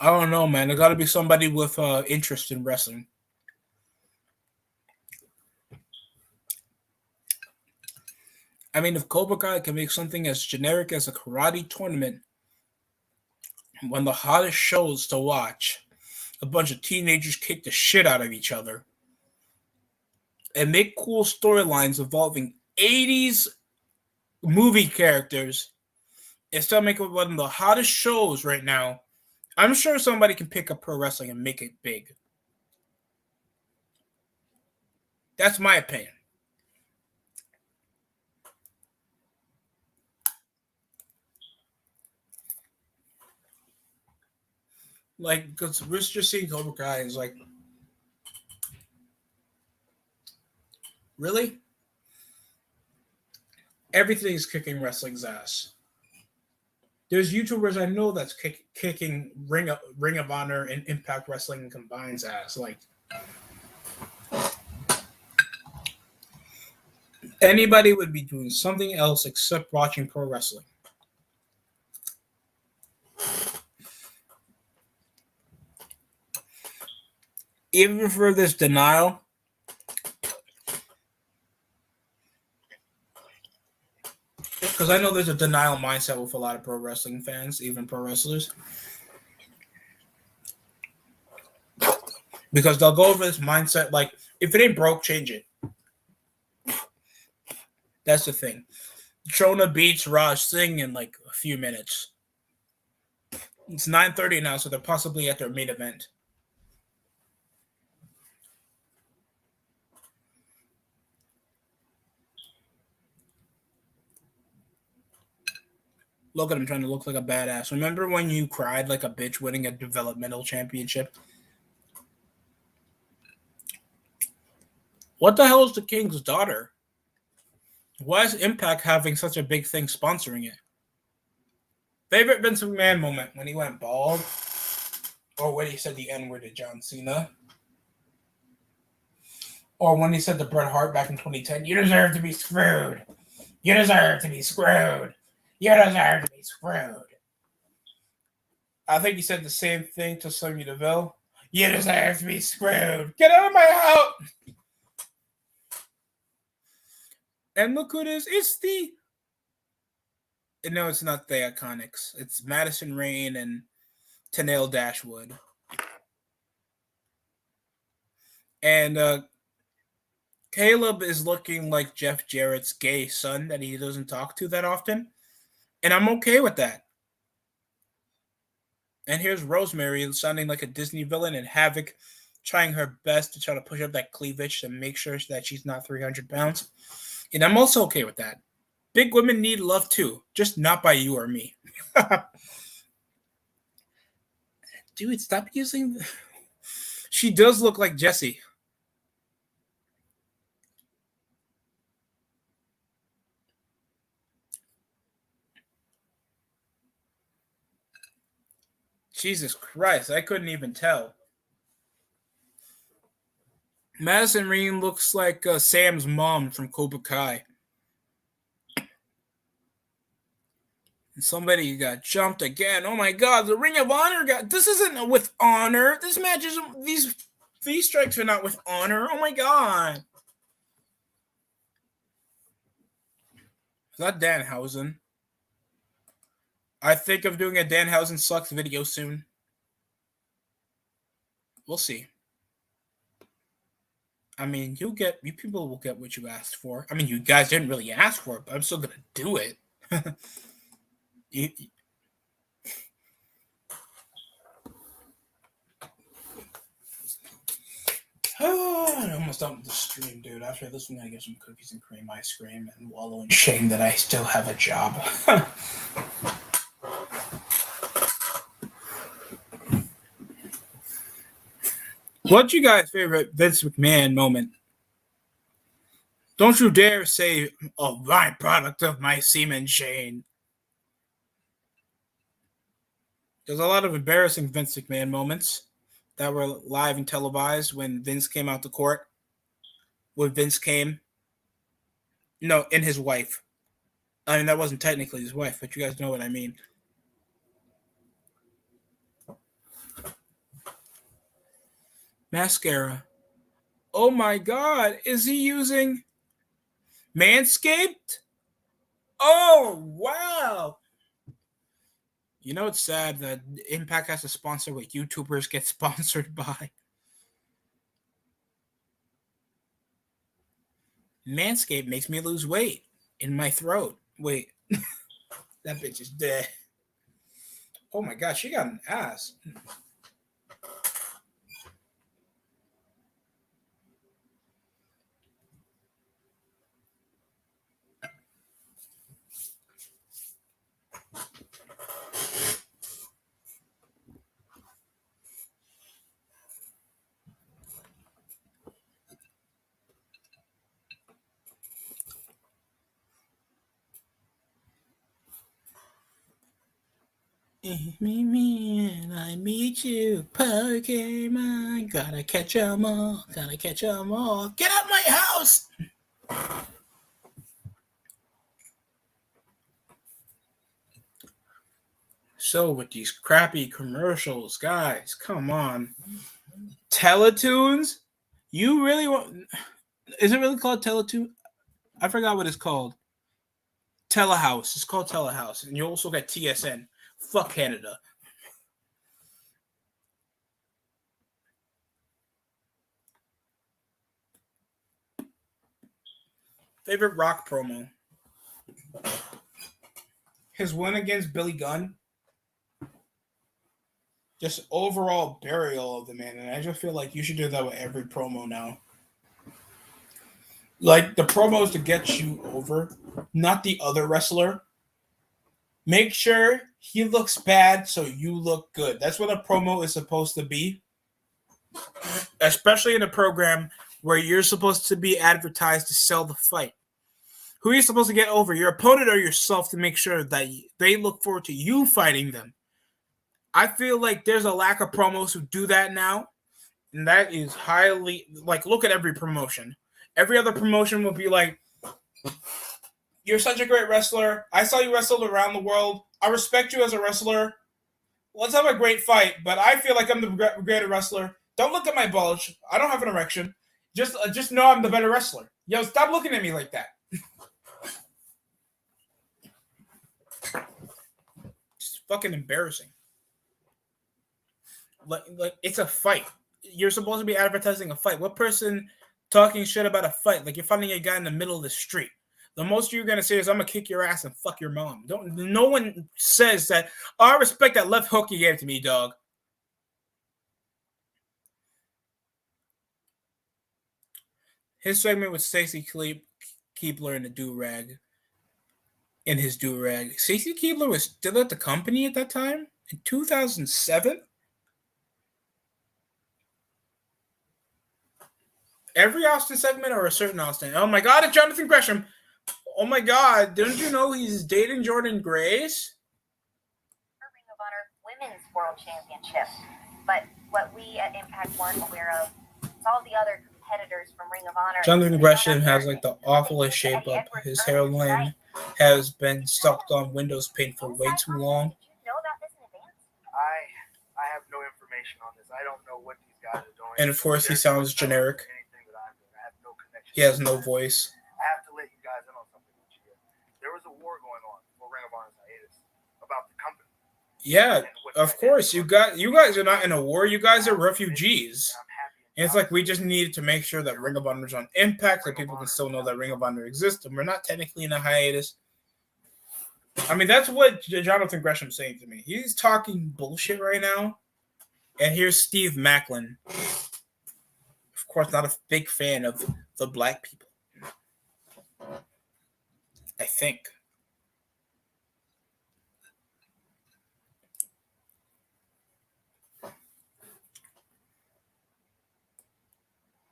S1: I don't know, man. There got to be somebody with interest in wrestling. I mean, if Cobra Kai can make something as generic as a karate tournament, when the hottest shows to watch, a bunch of teenagers kick the shit out of each other, and make cool storylines involving 80s movie characters, and still make it one of the hottest shows right now, I'm sure somebody can pick up pro wrestling and make it big. That's my opinion. Like, because we're just seeing Cobra Kai is like, really? Everything's kicking wrestling's ass. There's YouTubers I know that's kicking Ring of Honor and Impact Wrestling combined's ass. Like, anybody would be doing something else except watching pro wrestling. Even for this denial, because I know there's a denial mindset with a lot of pro wrestling fans, even pro wrestlers. Because they'll go over this mindset like, if it ain't broke, change it. That's the thing. Jonah beats Raj Singh in like a few minutes. It's 9:30 now, so they're possibly at their main event. Look at him trying to look like a badass. Remember when you cried like a bitch winning a developmental championship? What the hell is the King's daughter? Why is Impact having such a big thing sponsoring it? Favorite Vince McMahon moment when he went bald, or when he said the N-word to John Cena, or when he said to Bret Hart back in 2010, "You deserve to be screwed. You deserve to be screwed. You deserve to be screwed." I think he said the same thing to Sonya Deville. "You deserve to be screwed. Get out of my house." And look who it is. It's the... No, it's not the Iconics. It's Madison Rayne and Tenille Dashwood. And Caleb is looking like Jeff Jarrett's gay son that he doesn't talk to that often. And I'm okay with that. And here's Rosemary sounding like a Disney villain, and Havoc trying her best to try to push up that cleavage to make sure that she's not 300 pounds. And I'm also okay with that. Big women need love too, just not by you or me. Dude, stop using... She does look like Jessie. Jesus Christ, I couldn't even tell. Madison Rayne looks like Sam's mom from Cobra Kai. And somebody got jumped again. Oh my God, the Ring of Honor got... This isn't with honor. This match isn't... These strikes are not with honor. Oh my God. Is that Danhausen? I think of doing a Danhausen sucks video soon. We'll see. I mean, you people will get what you asked for. I mean, you guys didn't really ask for it, but I'm still gonna do it. I'm almost done with the stream, dude. After this, I'm gonna get some cookies and cream ice cream and wallow in shame that I still have a job. What's you guys' favorite Vince McMahon moment? Don't you dare say a byproduct of my semen, Shane. There's a lot of embarrassing Vince McMahon moments that were live and televised when Vince came out to court. when Vince came. No, and his wife. I mean, that wasn't technically his wife, but you guys know what I mean. Mascara. Oh my God, is he using Manscaped? Oh, wow. You know, it's sad that Impact has to sponsor what YouTubers get sponsored by. Manscaped makes me lose weight in my throat. Wait, that bitch is dead. Oh my God, she got an ass. Me and I meet you, Pokemon. Gotta catch 'em all, gotta catch 'em all. Get out my house! So with these crappy commercials, guys, come on. Teletoons? You really want? Is it really called Teletoon? I forgot what it's called. Telehouse. It's called Telehouse, and you also got TSN. Fuck Canada. Favorite Rock promo? His win against Billy Gunn. Just overall burial of the man, and I just feel like you should do that with every promo now. Like the promos to get you over, not the other wrestler. Make sure he looks bad so you look good. That's what a promo is supposed to be. Especially in a program where you're supposed to be advertised to sell the fight. Who are you supposed to get over? Your opponent or yourself to make sure that they look forward to you fighting them? I feel like there's a lack of promos who do that now. And that is highly, like, look at every promotion. Every other promotion will be like, you're such a great wrestler. I saw you wrestle around the world. I respect you as a wrestler. Let's have a great fight, but I feel like I'm the greater wrestler. Don't look at my bulge. I don't have an erection. Just know I'm the better wrestler. Yo, stop looking at me like that. It's fucking embarrassing. Like it's a fight. You're supposed to be advertising a fight. What person talking shit about a fight? Like you're fighting a guy in the middle of the street. The most you're gonna say is I'm gonna kick your ass and fuck your mom. No one says that. Oh, I respect that left hook you gave to me, dog. His segment with Stacy Keebler in the do-rag. In his do-rag. Stacy Keebler was still at the company at that time? In 2007? Every Austin segment or a certain Austin? Oh my God, it's Jonathan Gresham. Oh my God, didn't you know he's dating Jordan Grace?
S2: Ring of Honor Women's World Championship. But what we at Impact weren't aware of, it's all the other competitors from Ring of Honor.
S1: Jonathan Gresham has like the awfulest shape up. His hairline has been stuck on Windows paint for way too long.
S2: Did you know about this in advance?
S3: I have no information on this. I don't know what these guys are doing.
S1: And of course, he sounds generic.
S3: I have no connection.
S1: He has no voice.
S3: I have to let you guys in on something. There was a war going on for Ring of Honor's hiatus about the company.
S1: Yeah, of course. You guys are not in a war. You guys are refugees. And it's like we just needed to make sure that Ring of Honor is on Impact, so people can still know that Ring of Honor exists, and we're not technically in a hiatus. I mean, that's what Jonathan Gresham's saying to me. He's talking bullshit right now. And here's Steve Macklin. Of course, not a big fan of the black people. I think.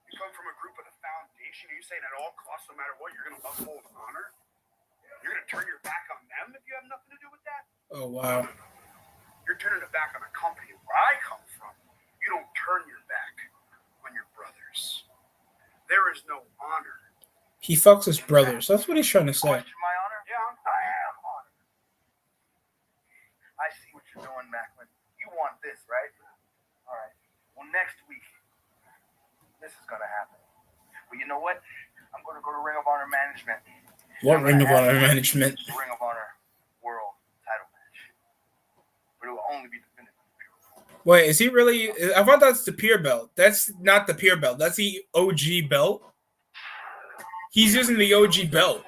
S3: You come from a group with a foundation, and you saying at all costs, no matter what, you're going to uphold honor? You're going to turn your back on them if you have nothing to do with that?
S1: Oh, wow.
S3: You're turning it back on a company where I come from. You don't turn your back on your brothers. There there is no honor.
S1: He fucks his brothers. That's what he's trying to say.
S4: Question my honor?
S3: Yeah,
S4: I am honored. I see what you're doing, Macklin. You want this, right? All right. Well, next week, this is going to happen. Well, you know what? I'm going to go to Ring of Honor Management.
S1: What Ring of Honor Management?
S4: Ring of Honor World title match. But it will only be defended.
S1: Wait, is he really? I thought that's the Pier belt. That's not the Pier belt. That's the OG belt. He's using the OG belt.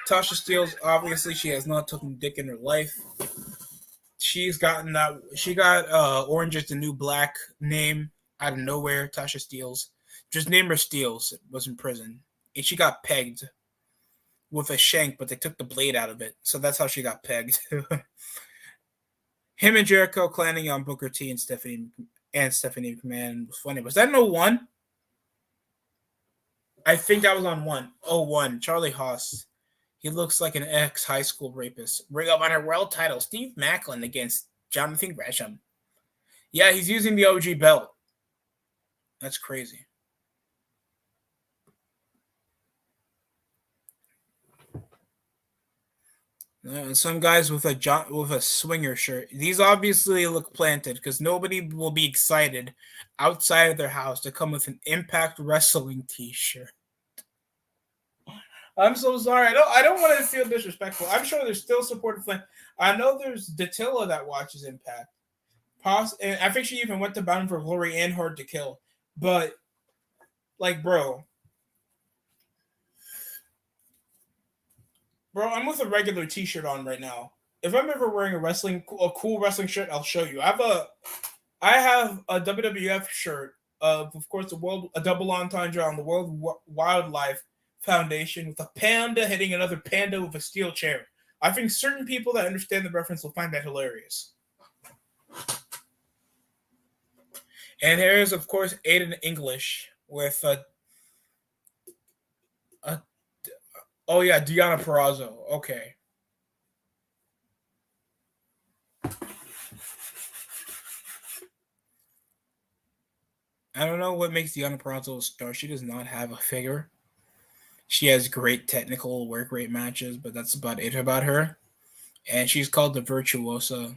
S1: Tasha Steelz, obviously, she has not taken dick in her life. She's gotten that. She got Orange is the New Black name out of nowhere. Tasha Steelz. Just name her Steelz. Was in prison. And she got pegged with a shank, but they took the blade out of it. So that's how she got pegged. Him and Jericho clanning on Booker T and Stephanie McMahon was funny. Was that in 01? I think that was on 01. Charlie Haas. He looks like an ex-high school rapist. Ring of Honor World title. Steve Macklin against Jonathan Gresham. Yeah, he's using the OG belt. That's crazy. Some guys with a swinger shirt. These obviously look planted because nobody will be excited outside of their house to come with an Impact Wrestling T-shirt. I'm so sorry. I don't want to feel disrespectful. I'm sure there's still supportive fans. I know there's Datilla that watches Impact. And I think she even went to Bound for Glory and Hard to Kill. But, like, bro, I'm with a regular T-shirt on right now. If I'm ever wearing a cool wrestling shirt, I'll show you. I have a WWF shirt of course, a double entendre on the World Wildlife Foundation with a panda hitting another panda with a steel chair. I think certain people that understand the reference will find that hilarious. And here is, of course, Aiden English with oh yeah, Deonna Purrazzo. Okay. I don't know what makes Deonna Purrazzo a star. She does not have a figure. She has great technical work rate matches, but that's about it about her. And she's called the Virtuosa.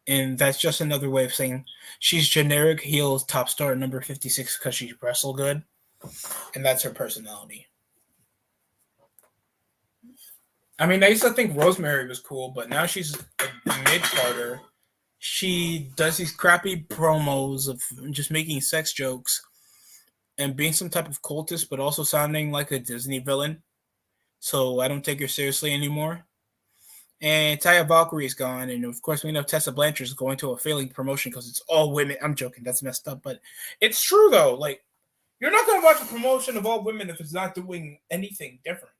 S1: And that's just another way of saying she's generic heel top star number 56 because she wrestle good. And that's her personality. I mean, I used to think Rosemary was cool, but now she's a mid-carder. She does these crappy promos of just making sex jokes and being some type of cultist, but also sounding like a Disney villain. So I don't take her seriously anymore. And Taya Valkyrie is gone. And of course, we know Tessa Blanchard is going to a failing promotion because it's all women. I'm joking. That's messed up. But it's true, though. Like, you're not going to watch a promotion of all women if it's not doing anything different.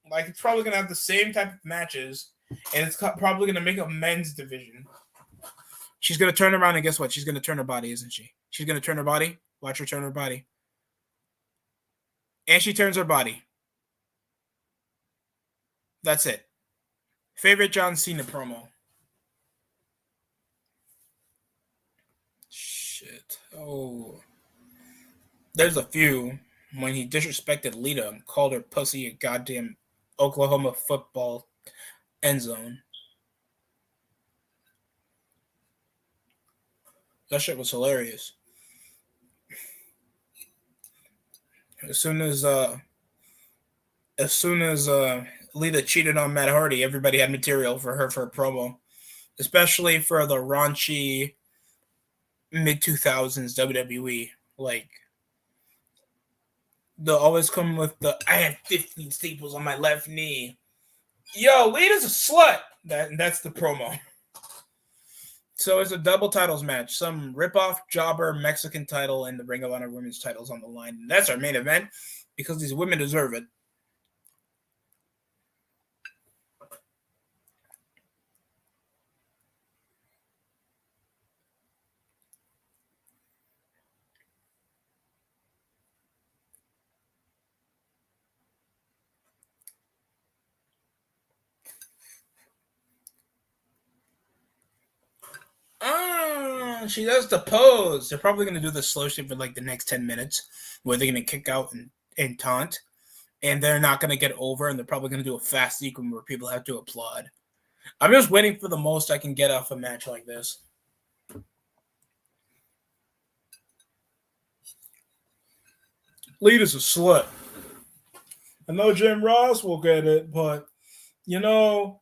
S1: Like, it's probably going to have the same type of matches. And it's probably going to make a men's division. She's going to turn around and guess what? She's going to turn her body, isn't she? She's going to turn her body. Watch her turn her body. And she turns her body. That's it. Favorite John Cena promo? Shit. Oh. There's a few. When he disrespected Lita and called her pussy a goddamn Oklahoma football end zone. That shit was hilarious. As soon as Lita cheated on Matt Hardy, everybody had material for her for a promo, especially for the raunchy mid-2000s WWE. Like, they'll always come with the I had 15 staples on my left knee. Yo, Lita's a slut. That's the promo. So it's a double titles match. Some rip-off jobber Mexican title and the Ring of Honor women's titles on the line. And that's our main event because these women deserve it. She does the pose. They're probably going to do the slow shit for like the next 10 minutes where they're going to kick out and taunt. And they're not going to get over, and they're probably going to do a fast sequence where people have to applaud. I'm just waiting for the most I can get off a match like this. Lita's a slut. I know Jim Ross will get it, but, you know,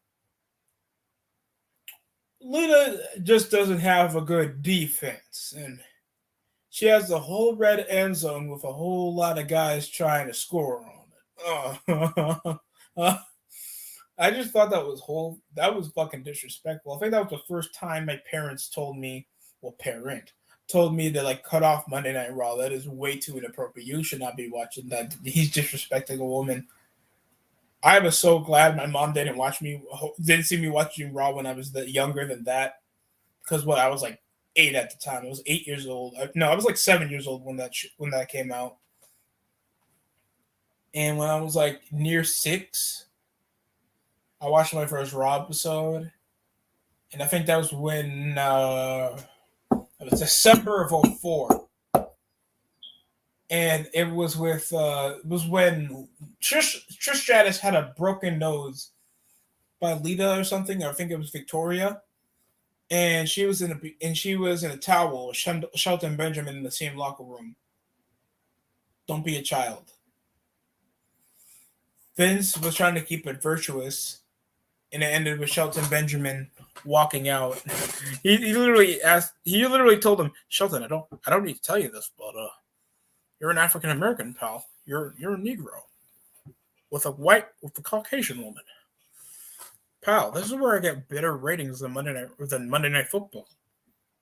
S1: Lita just doesn't have a good defense. And she has the whole red end zone with a whole lot of guys trying to score on it. I just thought that was fucking disrespectful. I think that was the first time my parents told me to like cut off Monday Night Raw. That is way too inappropriate. You should not be watching that. He's disrespecting a woman. I was so glad my mom didn't see me watching Raw when I was younger than that. Because I was like 8 at the time. I was 8 years old. I was like 7 years old when that came out. And when I was like near 6, I watched my first Raw episode. And I think that was when it was December of 2004. And it was when Trish Stratus had a broken nose by Lita or something. Or I think it was Victoria. And she was in a towel with Shelton Benjamin in the same locker room. Don't be a child. Vince was trying to keep it virtuous, and it ended with Shelton Benjamin walking out. He literally told him, Shelton, I don't need to tell you this, but you're an African American, pal. You're a Negro with a Caucasian woman. Pal, this is where I get better ratings than Monday Night Football.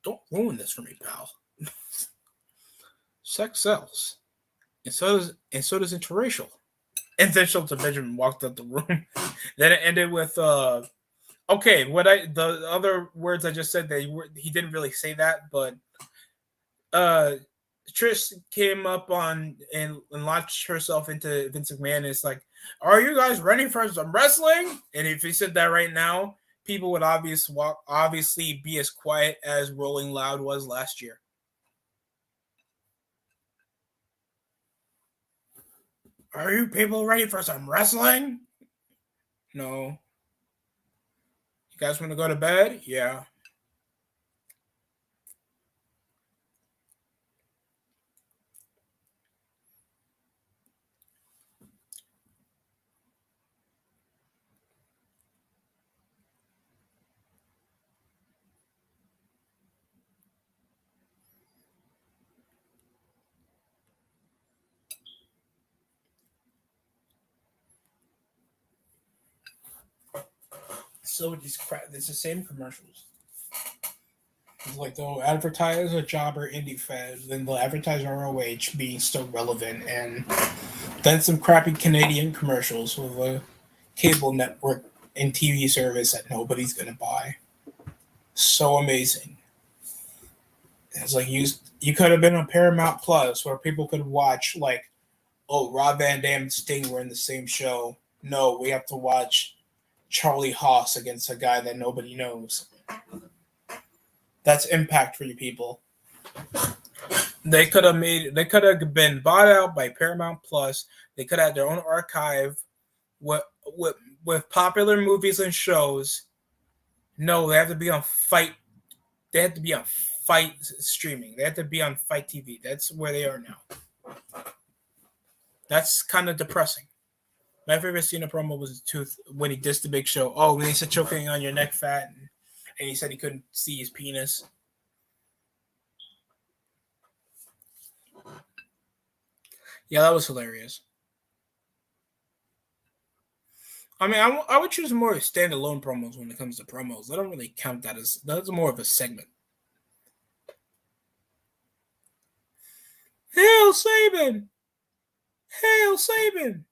S1: Don't ruin this for me, pal. Sex sells. And so does interracial. And then Shelton Benjamin walked out the room. Then it ended with the other words I just said, he didn't really say that, but Trish came up on and launched herself into Vince McMahon. And it's like, are you guys ready for some wrestling? And if he said that right now, people would obviously be as quiet as Rolling Loud was last year. Are you people ready for some wrestling? No. You guys want to go to bed? Yeah. So it's the same commercials. It's like they'll advertise a jobber indie fed, then they'll advertise ROH being still relevant, and then some crappy Canadian commercials with a cable network and TV service that nobody's gonna buy. So amazing. It's like you could have been on Paramount Plus where people could watch like, oh, Rob Van Dam and Sting were in the same show. No, we have to watch Charlie Haas against a guy that nobody knows. That's Impact for you people. They could have been bought out by Paramount Plus. They could have had their own archive with popular movies and shows. No, they have to be on Fight. They have to be on Fight streaming. They have to be on Fight TV. That's where they are now. That's kind of depressing. My favorite scene of promo was when he dissed the Big Show. Oh, when he said choking on your neck fat, and he said he couldn't see his penis. Yeah, that was hilarious. I mean, I would choose more standalone promos when it comes to promos. I don't really count that that's more of a segment. Hail Saban! Hail Saban!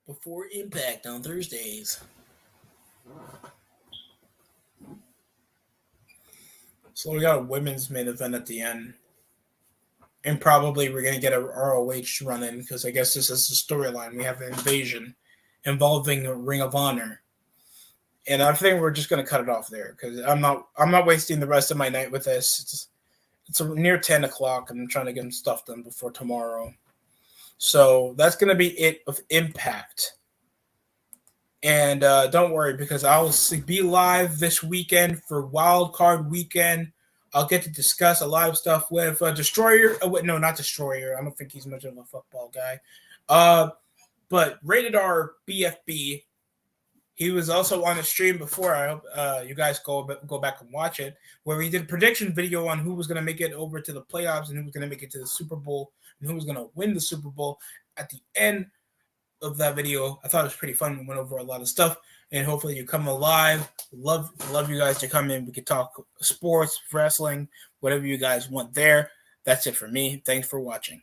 S1: Before Impact on Thursdays. So we got a women's main event at the end. And probably we're going to get a ROH run in because I guess this is the storyline. We have an invasion involving Ring of Honor. And I think we're just going to cut it off there because I'm not wasting the rest of my night with this. It's near 10 o'clock. I'm trying to get some stuff done before tomorrow. So that's going to be it with Impact. And don't worry because I'll be live this weekend for Wild Card Weekend. I'll get to discuss a lot of stuff with Destroyer. No, not Destroyer. I don't think he's much of a football guy. But Rated R BFB. He was also on the stream before. I hope you guys go back and watch it, where we did a prediction video on who was going to make it over to the playoffs and who was going to make it to the Super Bowl and who was going to win the Super Bowl. At the end of that video, I thought it was pretty fun. We went over a lot of stuff, and hopefully you come alive. Love you guys to come in. We could talk sports, wrestling, whatever you guys want there. That's it for me. Thanks for watching.